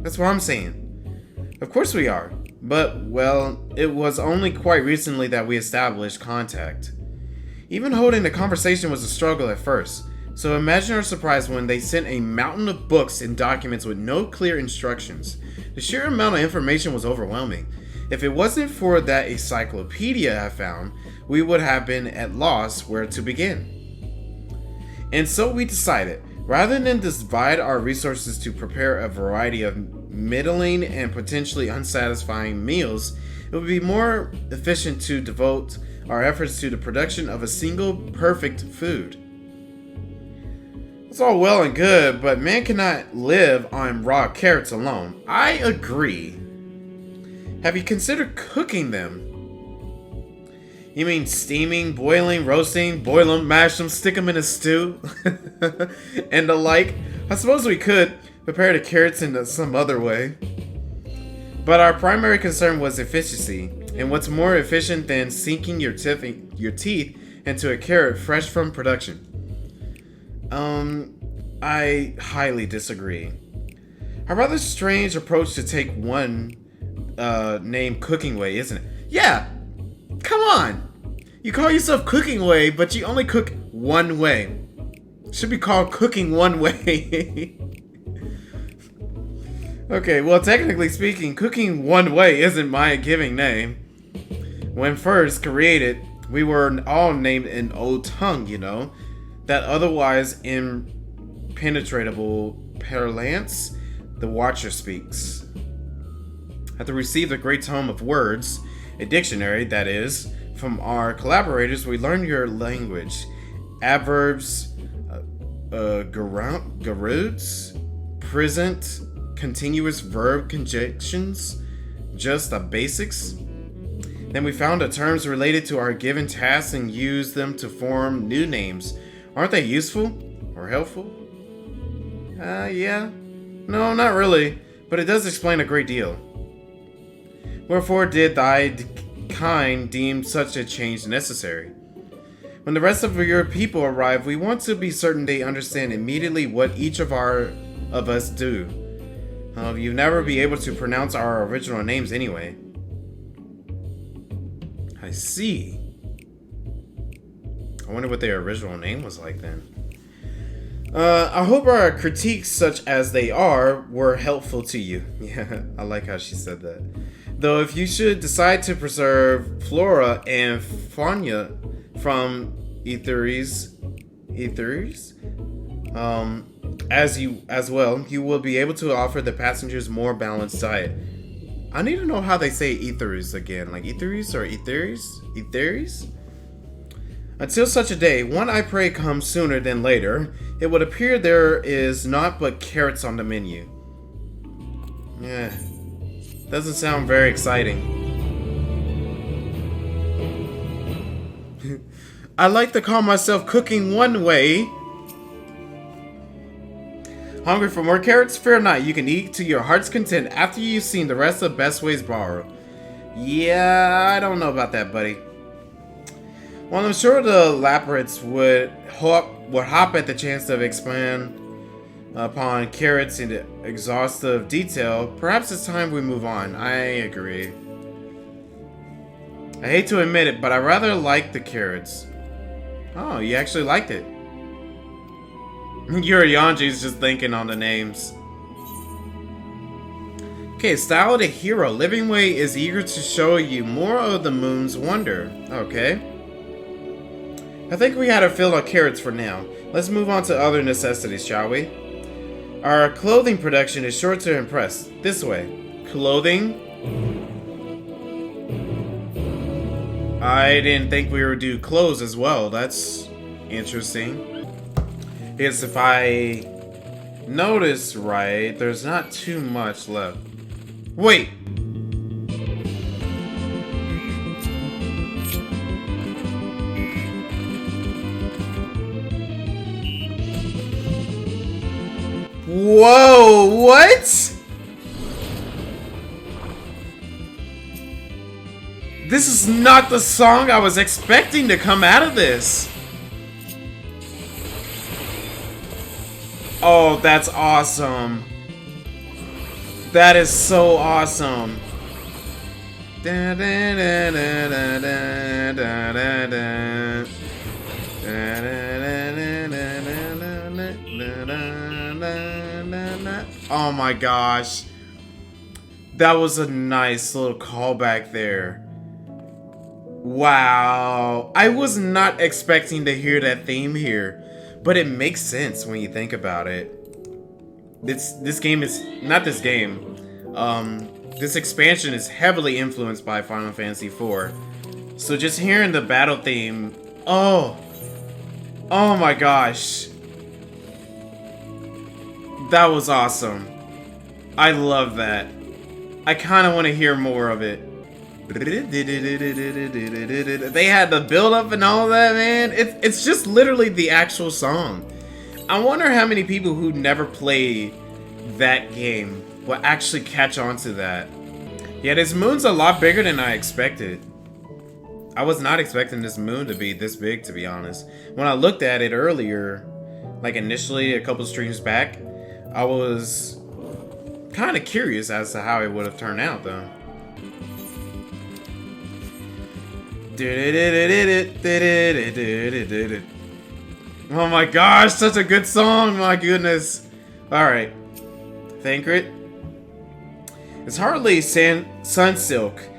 that's what I'm saying. Of course we are. But, well, it was only quite recently that we established contact. Even holding the conversation was a struggle at first, so imagine our surprise when they sent a mountain of books and documents with no clear instructions. The sheer amount of information was overwhelming. If it wasn't for that encyclopedia I found, we would have been at loss where to begin. And so we decided, rather than divide our resources to prepare a variety of middling and potentially unsatisfying meals, it would be more efficient to devote our efforts to the production of a single perfect food. It's all well and good, but man cannot live on raw carrots alone. I agree. Have you considered cooking them? You mean steaming, boiling, roasting, boil them, mash them, stick them in a stew, and the like? I suppose we could prepare the carrots in some other way. But our primary concern was efficiency, and what's more efficient than sinking your teeth into a carrot fresh from production? I highly disagree. A rather strange approach to take one named Growingway, isn't it? Yeah! Come on! You call yourself Growingway, but you only cook one way. Should be called Cooking One Way. Okay, well, technically speaking, Cooking One Way isn't my giving name. When first created, we were all named in old tongue, you know, that otherwise impenetrable parlance the Watcher speaks. After received a great tome of words, a dictionary, that is, from our collaborators, we learned your language. Adverbs, garoots, present, continuous verb conjunctions, just the basics. Then we found the terms related to our given tasks and used them to form new names. Aren't they useful? Or helpful? Yeah. No, not really, but it does explain a great deal. Wherefore did thy kind deem such a change necessary? When the rest of your people arrive, we want to be certain they understand immediately what each of us do. You'll never be able to pronounce our original names anyway. I see. I wonder what their original name was like then. I hope our critiques, such as they are, were helpful to you. Yeah, I like how she said that. Though if you should decide to preserve flora and fauna from Etheriys, as well, you will be able to offer the passengers more balanced diet. I need to know how they say Etheriys again, like Etheriys or Etheriys? Etheriys? Until such a day, one I pray comes sooner than later, it would appear there is naught but carrots on the menu. Yeah, doesn't sound very exciting. I like to call myself Cooking One Way. Hungry for more carrots? Fear not, you can eat to your heart's content after you've seen the rest of Best Ways Borrow. Yeah, I don't know about that, buddy. Well, I'm sure the Loporrits would hop at the chance to expand upon carrots in exhaustive detail. Perhaps it's time we move on. I agree. I hate to admit it, but I rather like the carrots. Oh, you actually liked it. Urianger's just thinking on the names. Okay, Style the Hero. Livingway is eager to show you more of the moon's wonder. Okay. I think we had our fill of carrots for now. Let's move on to other necessities, shall we? Our clothing production is sure to impress. This way. Clothing? I didn't think we would do clothes as well. That's interesting. Because if I notice right, there's not too much left. Wait! Whoa, what? This is not the song I was expecting to come out of this. Oh, that's awesome. That is so awesome. Oh my gosh. That was a nice little callback there. Wow. I was not expecting to hear that theme here, but it makes sense when you think about it. This game is not this game. This expansion is heavily influenced by Final Fantasy IV. So just hearing the battle theme, oh my gosh. That was awesome. I love that. I kind of want to hear more of it. They had the build up and all that, man. It's just literally the actual song. I wonder how many people who never played that game will actually catch on to that. Yeah, this moon's a lot bigger than I expected. I was not expecting this moon to be this big, to be honest. When I looked at it earlier, like initially a couple streams back, I was kind of curious as to how it would have turned out, though. Oh my gosh, such a good song, my goodness. Alright. Thancred. It's hardly sunsilk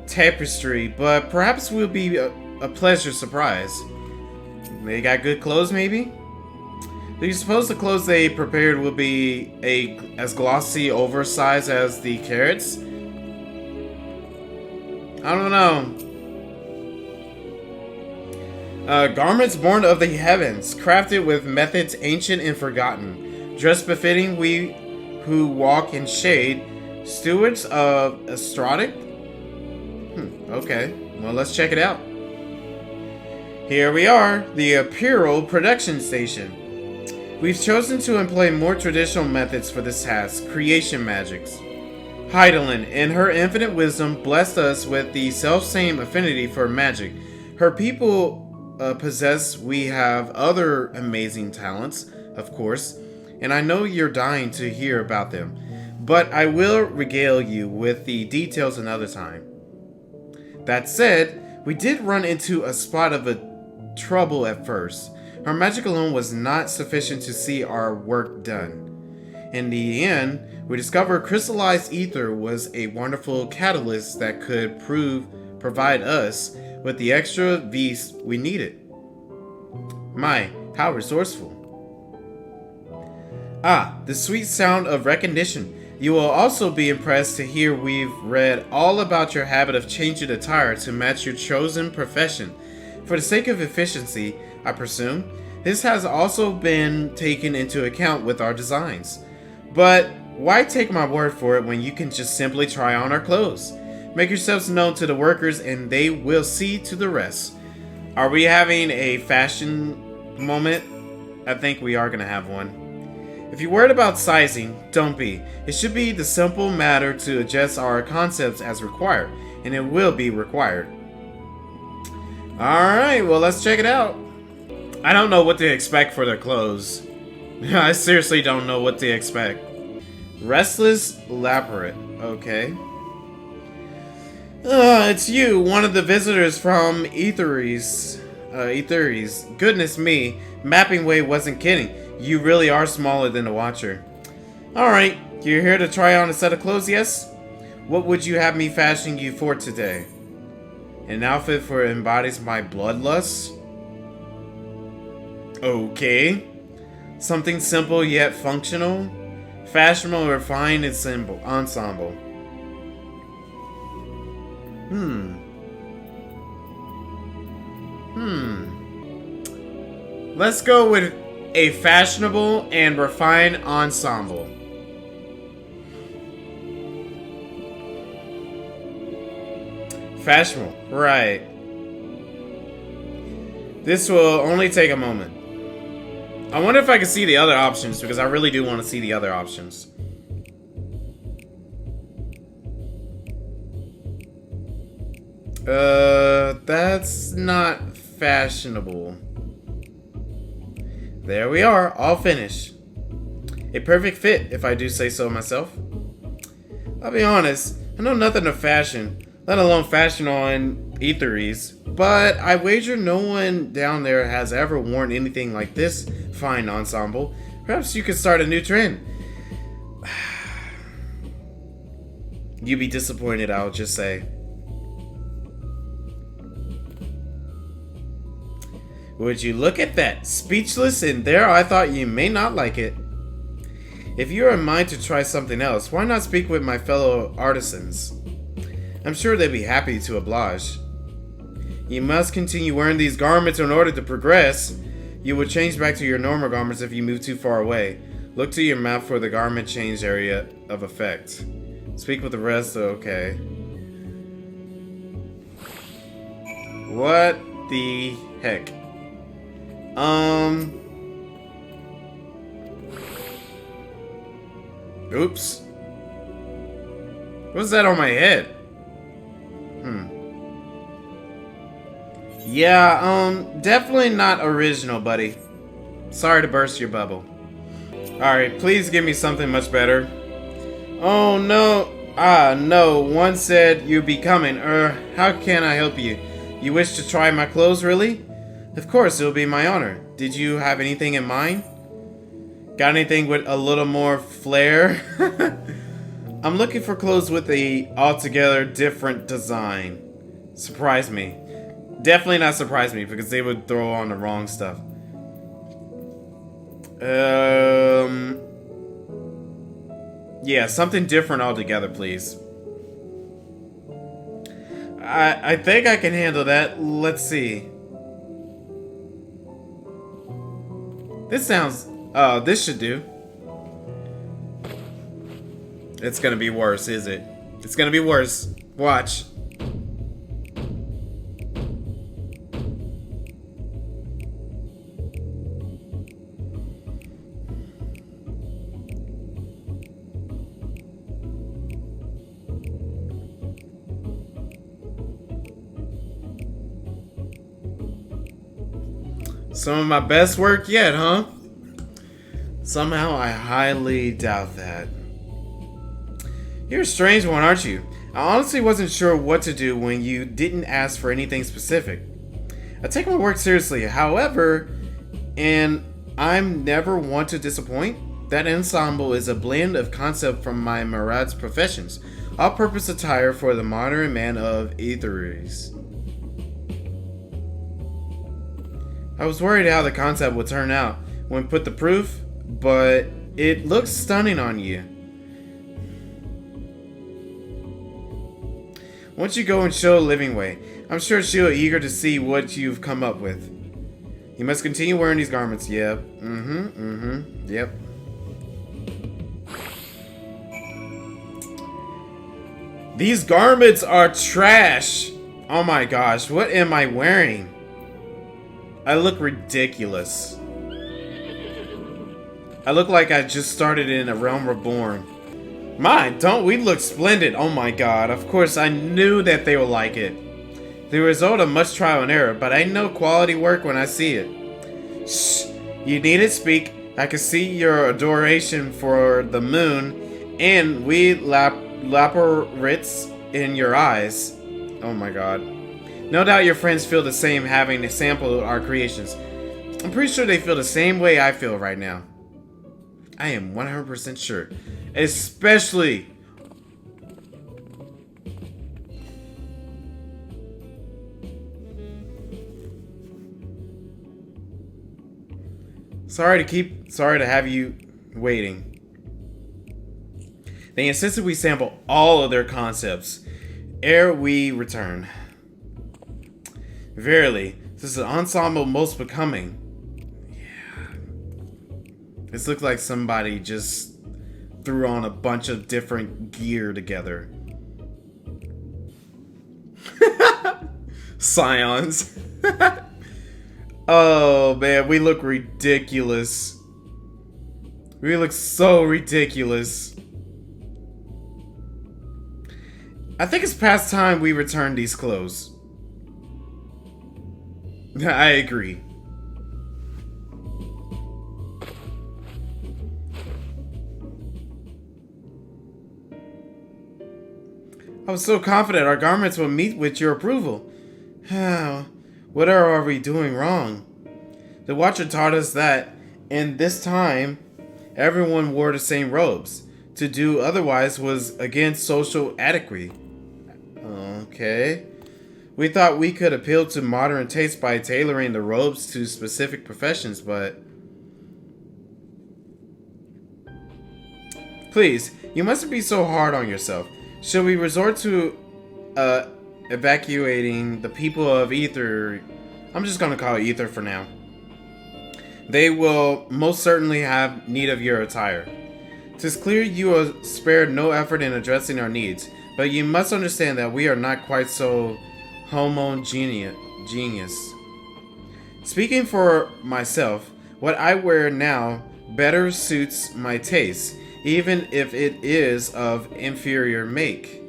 tapestry, but perhaps will be a pleasure surprise. They got good clothes, maybe? Do you suppose the clothes they prepared will be as glossy, oversized as the carrots? I don't know. Garments born of the heavens, crafted with methods ancient and forgotten, dress befitting we who walk in shade, stewards of Astrodic? Okay, well, let's check it out. Here we are, the Imperial Production Station. We've chosen to employ more traditional methods for this task, creation magics. Heidelin, in her infinite wisdom, blessed us with the self-same affinity for magic. Her people possess, we have other amazing talents, of course, and I know you're dying to hear about them, but I will regale you with the details another time. That said, we did run into a spot of trouble at first. Our magic alone was not sufficient to see our work done. In the end, we discovered crystallized ether was a wonderful catalyst that could provide us with the extra V's we needed. My, how resourceful. Ah, the sweet sound of recognition. You will also be impressed to hear we've read all about your habit of changing attire to match your chosen profession. For the sake of efficiency, I presume, this has also been taken into account with our designs. But why take my word for it when you can just simply try on our clothes? Make yourselves known to the workers and they will see to the rest. Are we having a fashion moment? I think we are going to have one. If you're worried about sizing, don't be. It should be the simple matter to adjust our concepts as required, and it will be required. Alright, well, let's check it out. I don't know what to expect for their clothes. I seriously don't know what to expect. Restless Loporrit, okay. It's you, one of the visitors from Etheriys. Goodness me, Mapping Way wasn't kidding. You really are smaller than the Watcher. Alright, you're here to try on a set of clothes, yes? What would you have me fashion you for today? An outfit for embodies my bloodlust? Okay. Something simple yet functional? Fashionable, refined, and simple ensemble. Let's go with a fashionable and refined ensemble. Fashionable, right. This will only take a moment. I wonder if I can see the other options, because I really do want to see the other options. That's not fashionable. There we are, all finished. A perfect fit, if I do say so myself. I'll be honest, I know nothing of fashion, let alone fashion on Etheriys, but I wager no one down there has ever worn anything like this fine ensemble. Perhaps you could start a new trend. You'd be disappointed, I'll just say. Would you look at that? Speechless, and there I thought you may not like it. If you are in mind to try something else, why not speak with my fellow artisans? I'm sure they'd be happy to oblige. You must continue wearing these garments in order to progress. You will change back to your normal garments if you move too far away. Look to your map for the garment change area of effect. Speak with the rest, okay. What the heck? Oops. What's that on my head? Yeah, definitely not original, buddy. Sorry to burst your bubble. Alright, please give me something much better. Oh no. No. One said you'd be coming. How can I help you? You wish to try my clothes, really? Of course, it'll be my honor. Did you have anything in mind? Got anything with a little more flair? I'm looking for clothes with a altogether different design. Surprise me. Definitely not surprise me, because they would throw on the wrong stuff. Yeah, something different altogether, please. I think I can handle that. Let's see. This sounds... Oh, this should do. It's gonna be worse, is it? It's gonna be worse. Watch. Some of my best work yet, huh? Somehow I highly doubt that. You're a strange one, aren't you? I honestly wasn't sure what to do when you didn't ask for anything specific. I take my work seriously, however, and I'm never one to disappoint. That ensemble is a blend of concept from my Marad's professions, all-purpose attire for the modern man of Etheriys. I was worried how the concept would turn out when put to proof, but it looks stunning on you. Once you go and show Livingway, I'm sure she'll be eager to see what you've come up with. You must continue wearing these garments. Yep. Yep. These garments are trash. Oh my gosh, what am I wearing? I look ridiculous. I look like I just started in A Realm Reborn. My, don't we look splendid? Oh my god, of course I knew that they would like it. The result of much trial and error, but I know quality work when I see it. Shh, you needn't speak. I can see your adoration for the moon and we Loporrits in your eyes. Oh my god. No doubt your friends feel the same having sampled our creations. I'm pretty sure they feel the same way I feel right now. I am 100% sure. Especially... Sorry to have you waiting. They insisted we sample all of their concepts ere we return. Verily, this is an ensemble most becoming. Yeah. This looks like somebody just threw on a bunch of different gear together. Scions. Oh man, we look ridiculous. We look so ridiculous. I think it's past time we return these clothes. I agree. I was so confident our garments would meet with your approval. What are we doing wrong? The Watcher taught us that, in this time, everyone wore the same robes. To do otherwise was against social etiquette. Okay. We thought we could appeal to modern taste by tailoring the robes to specific professions, but... Please, you mustn't be so hard on yourself. Should we resort to evacuating the people of Ether. I'm just gonna call it Ether for now. They will most certainly have need of your attire. 'Tis clear you are spared no effort in addressing our needs, but you must understand that we are not quite so homogeneous. Speaking for myself, what I wear now better suits my taste, even if it is of inferior make.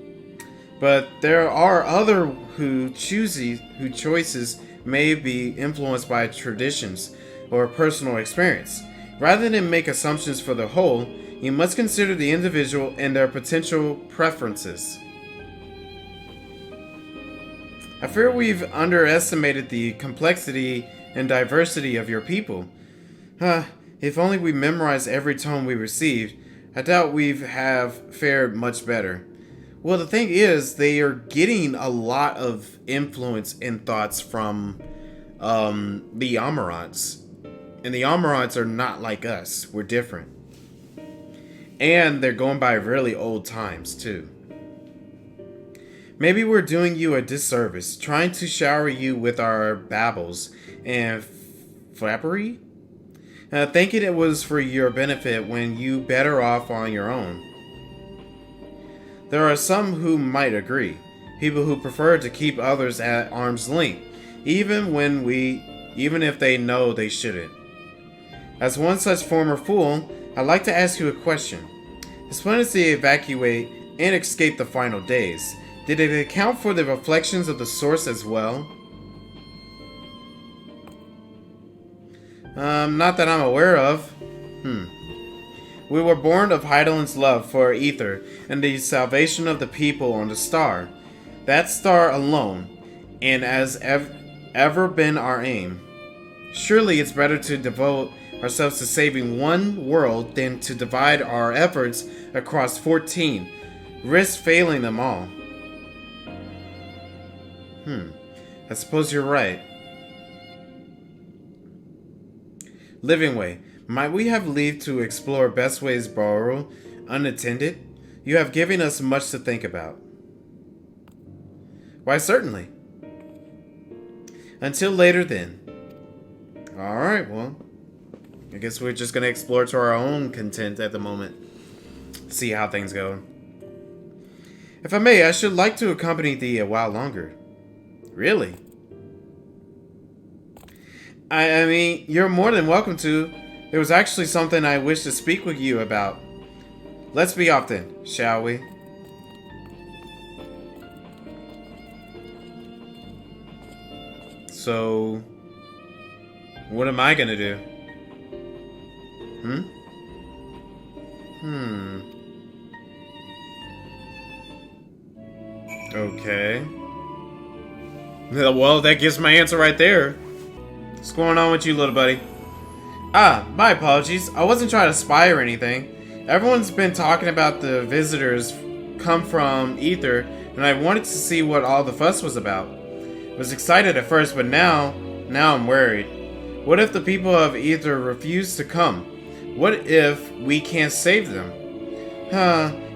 But there are other whose choices may be influenced by traditions or personal experience. Rather than make assumptions for the whole, you must consider the individual and their potential preferences. I fear we've underestimated the complexity and diversity of your people. If only we memorized every tone we received, I doubt we'd have fared much better. Well, the thing is, they are getting a lot of influence and thoughts from the Loporrits. And the Loporrits are not like us. We're different. And they're going by really old times, too. Maybe we're doing you a disservice, trying to shower you with our babbles and flappery, thinking it was for your benefit when you better off on your own. There are some who might agree, people who prefer to keep others at arm's length, even if they know they shouldn't. As one such former fool, I'd like to ask you a question. As soon as they evacuate and escape the final days, did it account for the reflections of the source as well? Not that I'm aware of. We were born of Heidelin's love for Ether and the salvation of the people on the star. That star alone, and as ever been our aim. Surely it's better to devote ourselves to saving one world than to divide our efforts across 14, risk failing them all. I suppose you're right. Livingway, might we have leave to explore best ways borrow, unattended? You have given us much to think about. Why, certainly. Until later, then. Alright, well. I guess we're just gonna explore to our own content at the moment. See how things go. If I may, I should like to accompany thee a while longer. Really? I mean, you're more than welcome to. There was actually something I wish to speak with you about. Let's be off then, shall we? So, what am I gonna do? Okay. Well, that gives my answer right there. What's going on with you, little buddy? My apologies. I wasn't trying to spy or anything. Everyone's been talking about the visitors come from Ether, and I wanted to see what all the fuss was about. I was excited at first, but now I'm worried. What if the people of Ether refuse to come? What if we can't save them?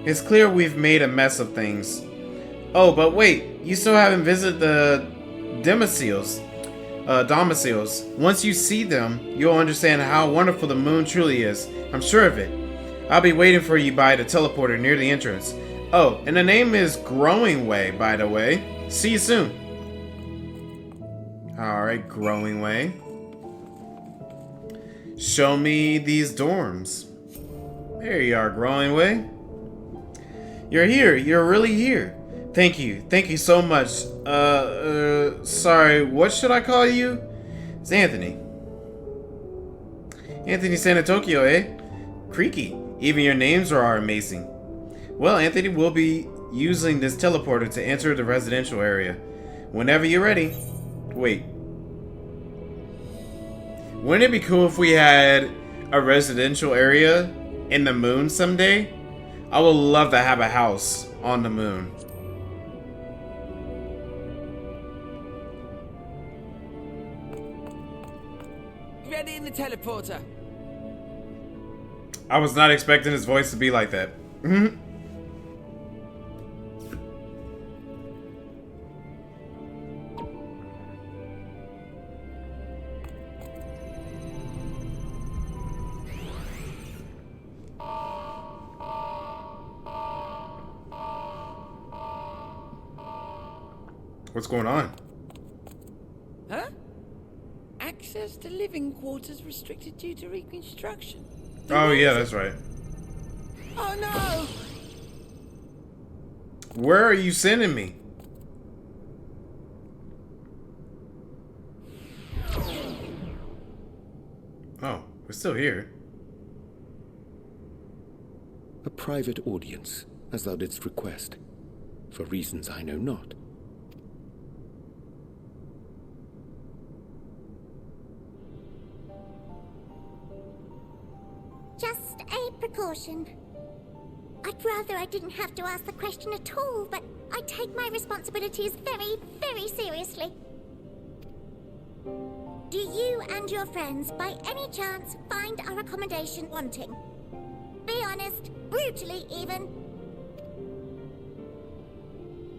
It's clear we've made a mess of things. Oh, but wait, you still haven't visited the domiciles. Once you see them, you'll understand how wonderful the moon truly is. I'm sure of it. I'll be waiting for you by the teleporter near the entrance. Oh, and the name is Growingway, by the way. See you soon. Alright, Growingway. Show me these dorms. There you are, Growingway. You're here. You're really here. Thank you. Thank you so much. Sorry, what should I call you? It's Anthony. Anthony Santa Tokyo, eh? Creaky. Even your names are amazing. Well, Anthony will be using this teleporter to enter the residential area. Whenever you're ready. Wait. Wouldn't it be cool if we had a residential area in the moon someday? I would love to have a house on the moon. Ready in the teleporter. I was not expecting his voice to be like that. What's going on? Huh? Access to living quarters restricted due to reconstruction. Oh, yeah, that's right. Oh no! Where are you sending me? Oh, we're still here. A private audience, as thou didst request, for reasons I know not. Just a precaution. I'd rather I didn't have to ask the question at all, but I take my responsibilities very, very seriously. Do you and your friends, by any chance, find our accommodation wanting? Be honest, brutally even.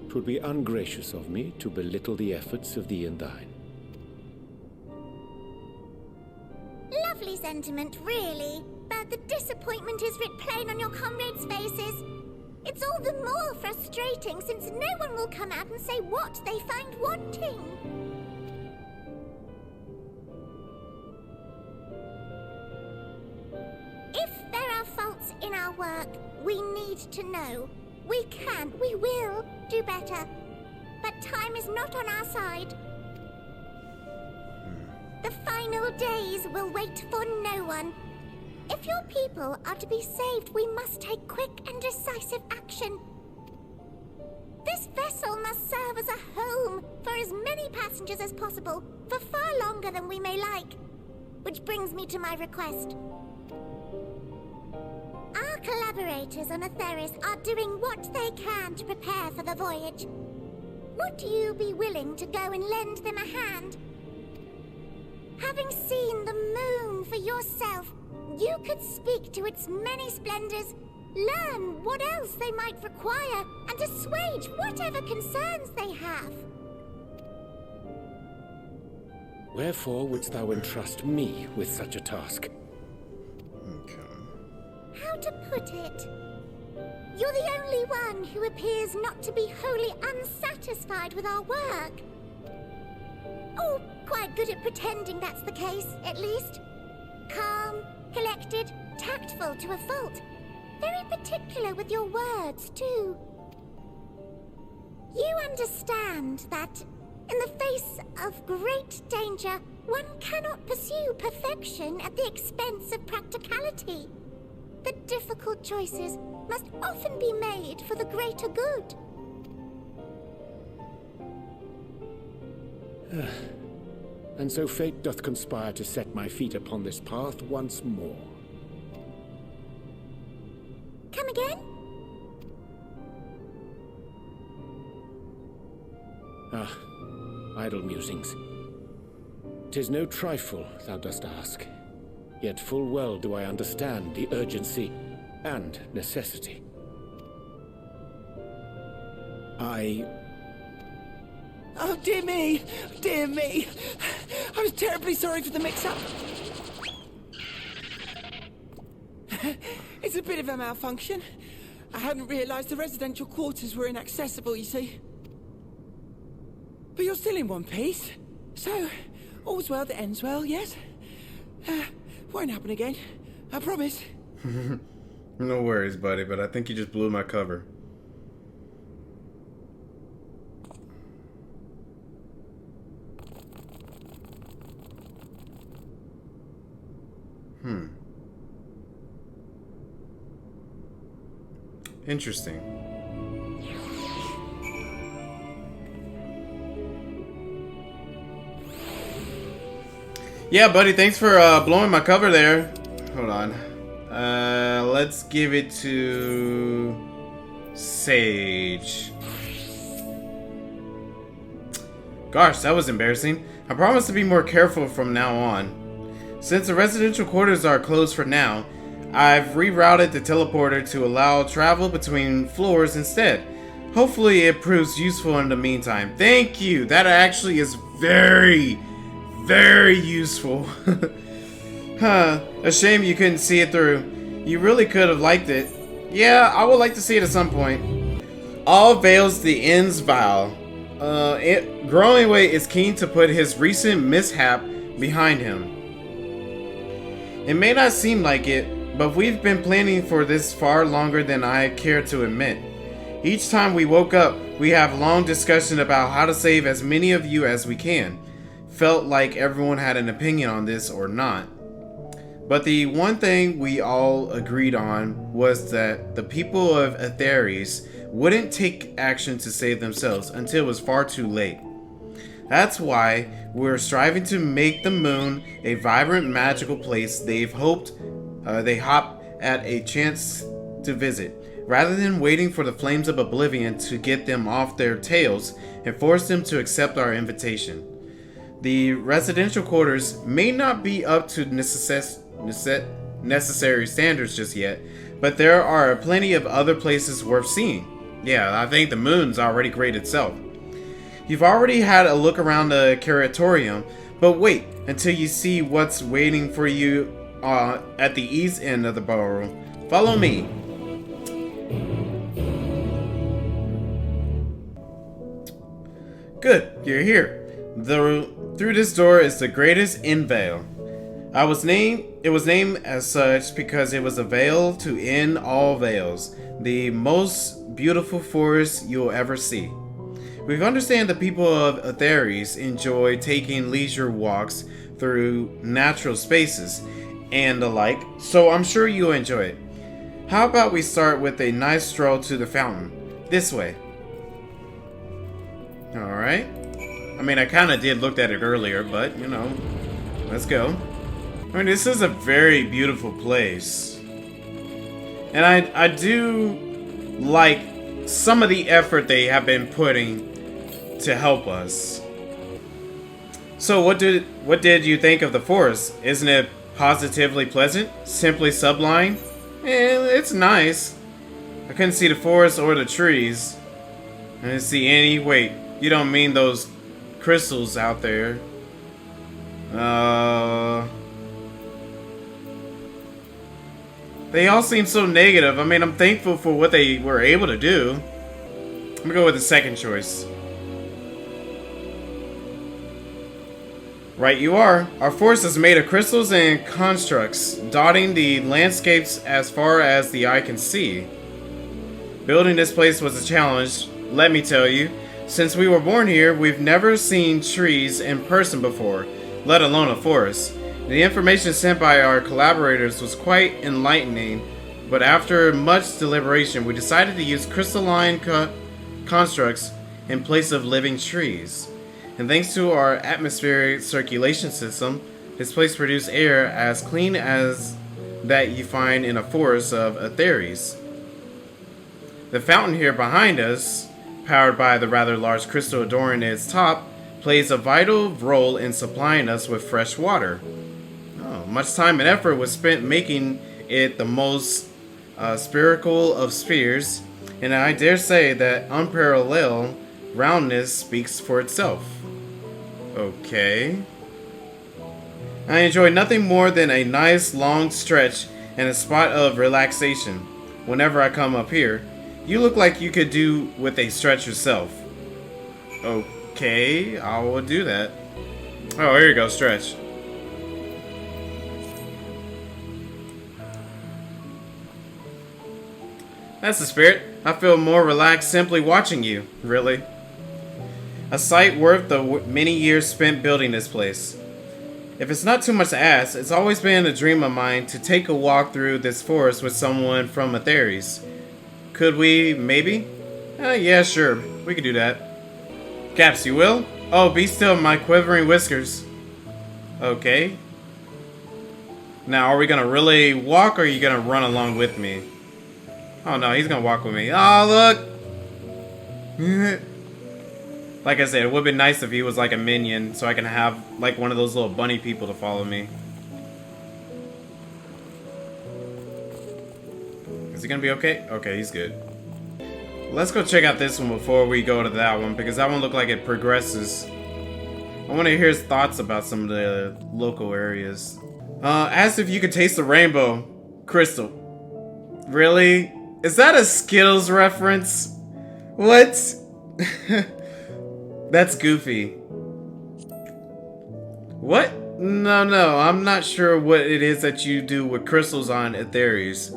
'Twould be ungracious of me to belittle the efforts of thee and thine. Lovely sentiment, really. But the disappointment is writ plain on your comrades' faces. It's all the more frustrating since no one will come out and say what they find wanting. If there are faults in our work, we need to know. We can, we will do better. But time is not on our side. The final days will wait for no one. If your people are to be saved, we must take quick and decisive action. This vessel must serve as a home for as many passengers as possible, for far longer than we may like. Which brings me to my request. Our collaborators on Etheriys are doing what they can to prepare for the voyage. Would you be willing to go and lend them a hand? Having seen the moon for yourself, you could speak to its many splendors, learn what else they might require, and assuage whatever concerns they have. Wherefore wouldst thou entrust me with such a task? How to put it? You're the only one who appears not to be wholly unsatisfied with our work. Oh, quite good at pretending that's the case, at least. Calm, collected, tactful to a fault. Very particular with your words, too. You understand that, in the face of great danger, one cannot pursue perfection at the expense of practicality. The difficult choices must often be made for the greater good. And so fate doth conspire to set my feet upon this path once more. Come again? Ah, idle musings. 'Tis no trifle thou dost ask, yet full well do I understand the urgency and necessity. Oh, dear me! Dear me! I was terribly sorry for the mix-up. It's a bit of a malfunction. I hadn't realized the residential quarters were inaccessible, you see. But you're still in one piece. So, all's well that ends well, yes? Won't happen again. I promise. No worries, buddy, but I think you just blew my cover. Interesting. Yeah, buddy, thanks for blowing my cover there. Hold on. Let's give it to Sage. Gosh, that was embarrassing. I promise to be more careful from now on. Since the residential quarters are closed for now, I've rerouted the teleporter to allow travel between floors instead. Hopefully it proves useful in the meantime. Thank you. That actually is very, very useful. Huh. A shame you couldn't see it through. You really could have liked it. Yeah, I would like to see it at some point. All veils the end's vow. Growingway is keen to put his recent mishap behind him. It may not seem like it, but we've been planning for this far longer than I care to admit. Each time we woke up, we have long discussion about how to save as many of you as we can. Felt like everyone had an opinion on this or not. But the one thing we all agreed on was that the people of Etheriys wouldn't take action to save themselves until it was far too late. That's why we're striving to make the moon a vibrant, magical place they hop at a chance to visit, rather than waiting for the flames of oblivion to get them off their tails and force them to accept our invitation. The residential quarters may not be up to necessary standards just yet, but there are plenty of other places worth seeing. Yeah, I think the moon's already great itself. You've already had a look around the curatorium, but wait until you see what's waiting for you at the east end of the ballroom. Follow me. Good, you're here. Through this door is the greatest end veil. It was named as such because it was a veil to end all veils, the most beautiful forest you'll ever see. We understand the people of Etheriys enjoy taking leisure walks through natural spaces and the like, so I'm sure you'll enjoy it. How about we start with a nice stroll to the fountain? This way. Alright. I mean, I kind of did look at it earlier, but, you know, let's go. I mean, this is a very beautiful place. And I do like some of the effort they have been putting to help us. So what did you think of the forest? Isn't it positively pleasant? Simply sublime? It's nice. I couldn't see the forest or the trees. I didn't see any. Wait, you don't mean those crystals out there? They all seem so negative. I mean, I'm thankful for what they were able to do. I'm gonna go with the second choice. Right you are. Our forest is made of crystals and constructs, dotting the landscapes as far as the eye can see. Building this place was a challenge, let me tell you. Since we were born here, we've never seen trees in person before, let alone a forest. The information sent by our collaborators was quite enlightening, but after much deliberation, we decided to use crystalline constructs in place of living trees. And thanks to our atmospheric circulation system, this place produced air as clean as that you find in a forest of Etheriys. The fountain here behind us, powered by the rather large crystal adorning its top, plays a vital role in supplying us with fresh water. Much time and effort was spent making it the most spherical of spheres, and I dare say that unparalleled roundness speaks for itself. Okay. I enjoy nothing more than a nice long stretch and a spot of relaxation whenever I come up here. You look like you could do with a stretch yourself. Okay, I will do that. Oh, here you go, stretch. That's the spirit. I feel more relaxed simply watching you, really. A sight worth the many years spent building this place. If it's not too much to ask, it's always been a dream of mine to take a walk through this forest with someone from Etheriys. Could we, maybe? Yeah, sure. We could do that. Caps, you will? Oh, be still, my quivering whiskers. Okay. Now, are we gonna really walk, or are you gonna run along with me? Oh no, he's gonna walk with me. Oh, look! Like I said, it would be nice if he was like a minion, so I can have like one of those little bunny people to follow me. Is he gonna be okay? Okay, he's good. Let's go check out this one before we go to that one, because that one looked like it progresses. I want to hear his thoughts about some of the local areas. Asked if you could taste the rainbow. Crystal. Really? Is that a Skittles reference? What? That's goofy. What? No, I'm not sure what it is that you do with crystals on Etheriys,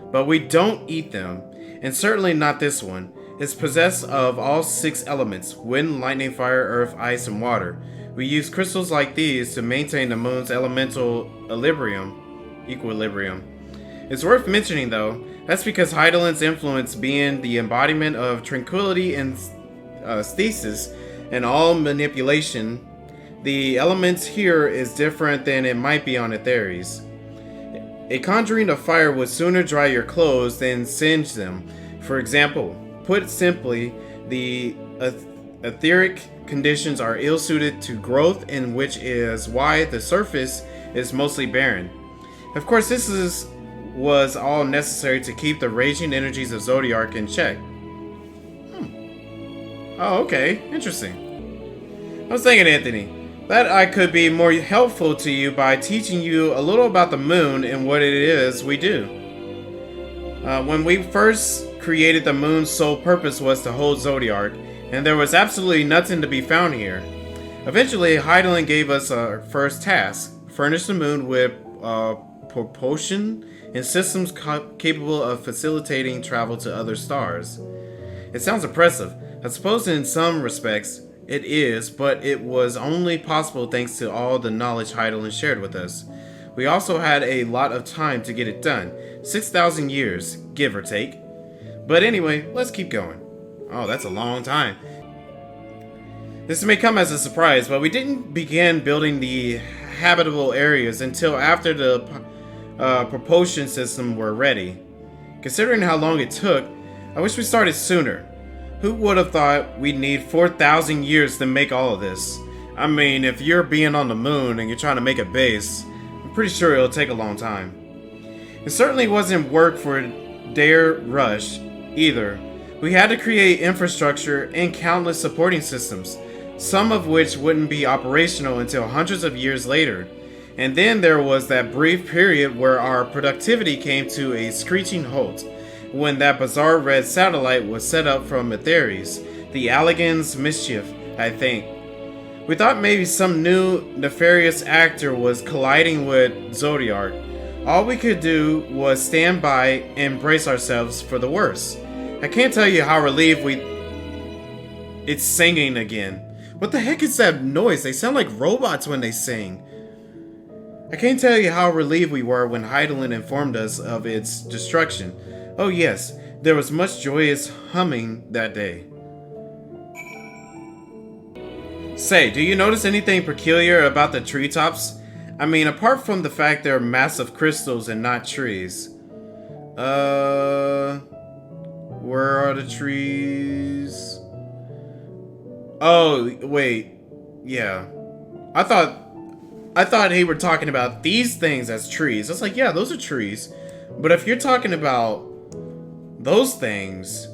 but we don't eat them, and certainly not this one. It's possessed of all 6 elements: wind, lightning, fire, earth, ice, and water. We use crystals like these to maintain the moon's elemental equilibrium. It's worth mentioning though, that's because Heidelin's influence being the embodiment of tranquility and stasis and all manipulation, the elements here is different than it might be on Etheriys. A conjuring of fire would sooner dry your clothes than singe them. For example, put simply, the etheric conditions are ill-suited to growth, and which is why the surface is mostly barren. Of course, this was all necessary to keep the raging energies of Zodiac in check. Oh, okay. Interesting. I was thinking, Anthony, that I could be more helpful to you by teaching you a little about the moon and what it is we do. When we first created the moon's sole purpose was to hold Zodiac, and there was absolutely nothing to be found here. Eventually, Heidelin gave us our first task: furnish the moon with propulsion and systems capable of facilitating travel to other stars. It sounds impressive. I suppose in some respects it is, but it was only possible thanks to all the knowledge Heidelin shared with us. We also had a lot of time to get it done. 6,000 years, give or take. But anyway, let's keep going. Oh, that's a long time. This may come as a surprise, but we didn't begin building the habitable areas until after the propulsion system were ready. Considering how long it took, I wish we started sooner. Who would have thought we'd need 4,000 years to make all of this? I mean, if you're being on the moon and you're trying to make a base, I'm pretty sure it'll take a long time. It certainly wasn't work for Dare Rush either. We had to create infrastructure and countless supporting systems, some of which wouldn't be operational until hundreds of years later. And then there was that brief period where our productivity came to a screeching halt, when that bizarre red satellite was set up from Etheriys, the Allagan's Mischief, I think. We thought maybe some new nefarious actor was colliding with Zodiac. All we could do was stand by and brace ourselves for the worst. I can't tell you how relieved It's singing again. What the heck is that noise? They sound like robots when they sing. I can't tell you how relieved we were when Heidelin informed us of its destruction. Oh yes, there was much joyous humming that day. Say, do you notice anything peculiar about the treetops? I mean, apart from the fact they're massive crystals and not trees. Where are the trees? Oh, wait. Yeah. I thought he were talking about these things as trees. I was like, yeah, those are trees. But if you're talking about those things,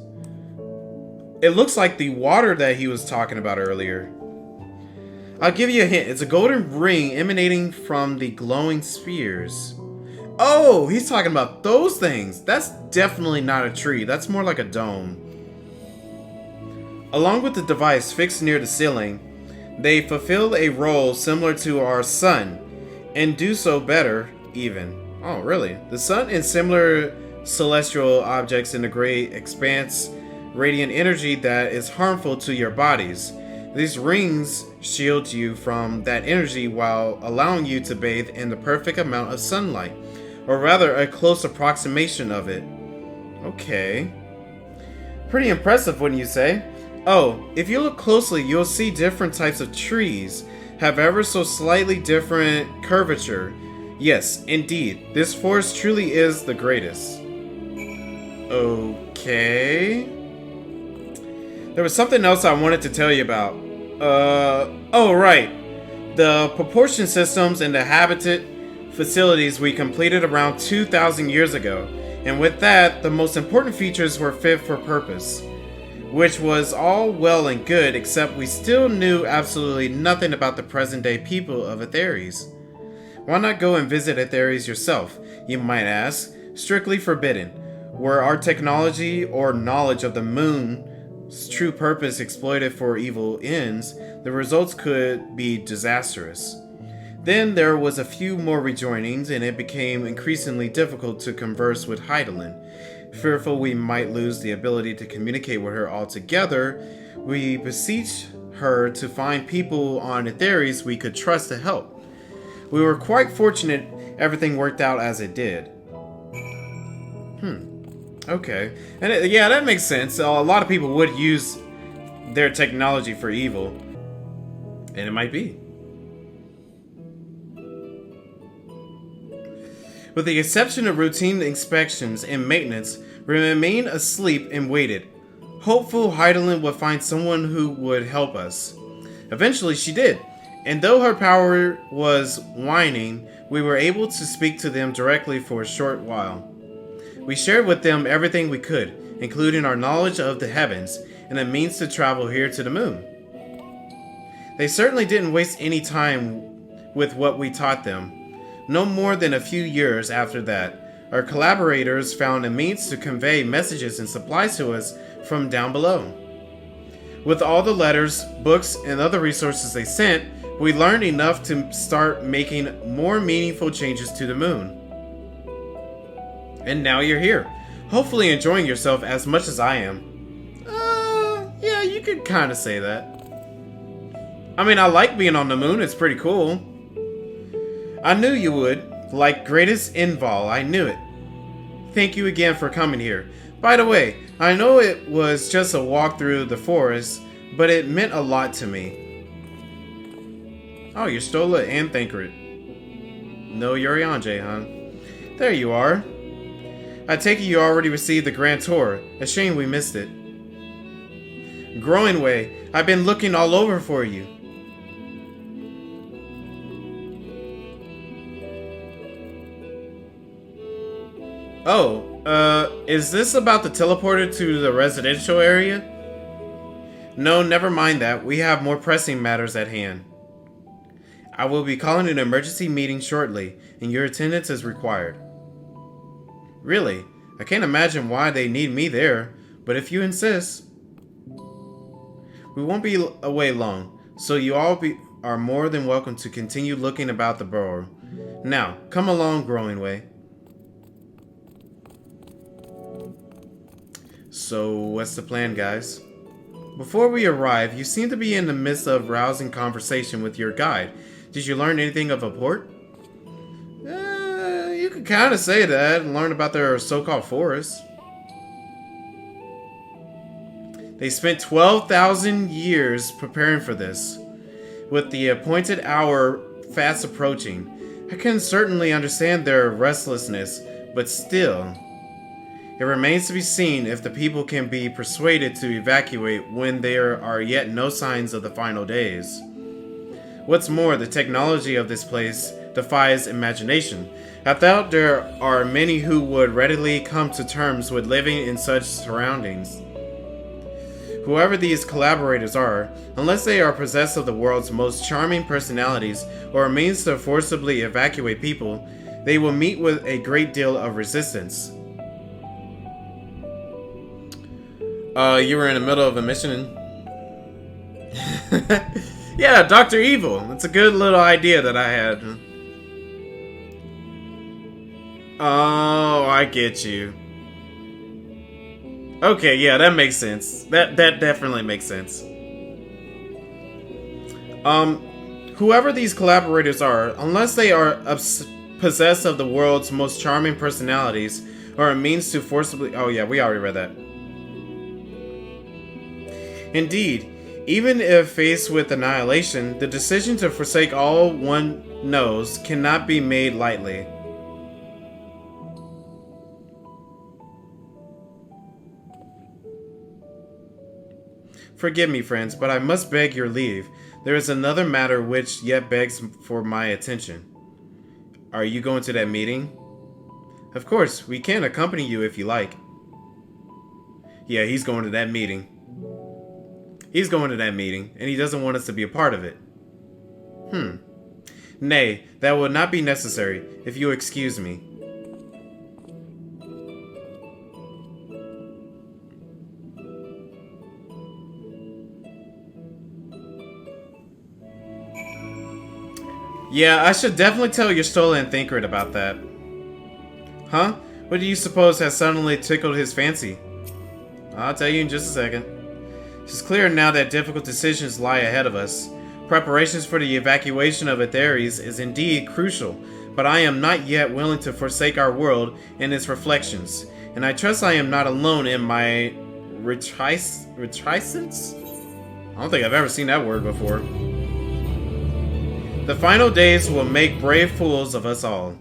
it looks like the water that he was talking about earlier. I'll give you a hint. It's a golden ring emanating from the glowing spheres. Oh, he's talking about those things. That's definitely not a tree. That's more like a dome. Along with the device fixed near the ceiling, they fulfill a role similar to our sun, and do so better, even. Oh, really? The sun and similar celestial objects in the great expanse radiant energy that is harmful to your bodies. These rings shield you from that energy while allowing you to bathe in the perfect amount of sunlight, or rather a close approximation of it. Okay. Pretty impressive, wouldn't you say? Oh, if you look closely, you'll see different types of trees have ever so slightly different curvature. Yes, indeed, this forest truly is the greatest. Okay. There was something else I wanted to tell you about. Oh right. The propulsion systems and the habitat facilities we completed around 2,000 years ago. And with that, the most important features were fit for purpose. Which was all well and good, except we still knew absolutely nothing about the present day people of Etheriys. Why not go and visit Etheriys yourself, you might ask? Strictly forbidden. Were our technology or knowledge of the moon true purpose exploited for evil ends, the results could be disastrous. Then there was a few more rejoinings, and it became increasingly difficult to converse with Heidelin. Fearful we might lose the ability to communicate with her altogether, we beseeched her to find people on Etheriys we could trust to help. We were quite fortunate everything worked out as it did. Okay. And yeah, that makes sense. A lot of people would use their technology for evil. And it might be. With the exception of routine inspections and maintenance, we remained asleep and waited. Hopeful Heidelin would find someone who would help us. Eventually she did. And though her power was waning, we were able to speak to them directly for a short while. We shared with them everything we could, including our knowledge of the heavens and the means to travel here to the moon. They certainly didn't waste any time with what we taught them. No more than a few years after that, our collaborators found a means to convey messages and supplies to us from down below. With all the letters, books, and other resources they sent, we learned enough to start making more meaningful changes to the moon. And now you're here, hopefully enjoying yourself as much as I am. Yeah, you could kind of say that. I mean, I like being on the moon, it's pretty cool. I knew you would. Like greatest Invol, I knew it. Thank you again for coming here. By the way, I know it was just a walk through the forest, but it meant a lot to me. Oh, you're Stola and Thancred. No Urianger, huh? There you are. I take it you already received the Grand Tour. A shame we missed it. Growingway, I've been looking all over for you. Oh, is this about the teleporter to the residential area? No, never mind that. We have more pressing matters at hand. I will be calling an emergency meeting shortly, and your attendance is required. Really? I can't imagine why they need me there, but if you insist. We won't be away long, so you all are more than welcome to continue looking about the borough. Now, come along, Growingway. So, what's the plan, guys? Before we arrive, you seem to be in the midst of rousing conversation with your guide. Did you learn anything of import? You could kind of say that and learn about their so-called forests. They spent 12,000 years preparing for this. With the appointed hour fast approaching, I can certainly understand their restlessness, but still, it remains to be seen if the people can be persuaded to evacuate when there are yet no signs of the final days. What's more, the technology of this place defies imagination. I doubt there are many who would readily come to terms with living in such surroundings. Whoever these collaborators are, unless they are possessed of the world's most charming personalities or a means to forcibly evacuate people, they will meet with a great deal of resistance. You were in the middle of a mission. Yeah, Dr. Evil. That's a good little idea that I had. Oh, I get you. Okay, yeah, that makes sense. That definitely makes sense. Whoever these collaborators are, unless they are possessed of the world's most charming personalities or a means to forcibly... Oh yeah, we already read that. Indeed, even if faced with annihilation, the decision to forsake all one knows cannot be made lightly. Forgive me, friends, but I must beg your leave. There is another matter which yet begs for my attention. Are you going to that meeting? Of course, we can accompany you if you like. Yeah, he's going to that meeting. He's going to that meeting, and he doesn't want us to be a part of it. Nay, that will not be necessary, if you excuse me. Yeah, I should definitely tell your stolen Thinkerit about that. Huh? What do you suppose has suddenly tickled his fancy? I'll tell you in just a second. It's clear now that difficult decisions lie ahead of us. Preparations for the evacuation of Etheriys is indeed crucial, but I am not yet willing to forsake our world and its reflections. And I trust I am not alone in my reticence? I don't think I've ever seen that word before. The final days will make brave fools of us all.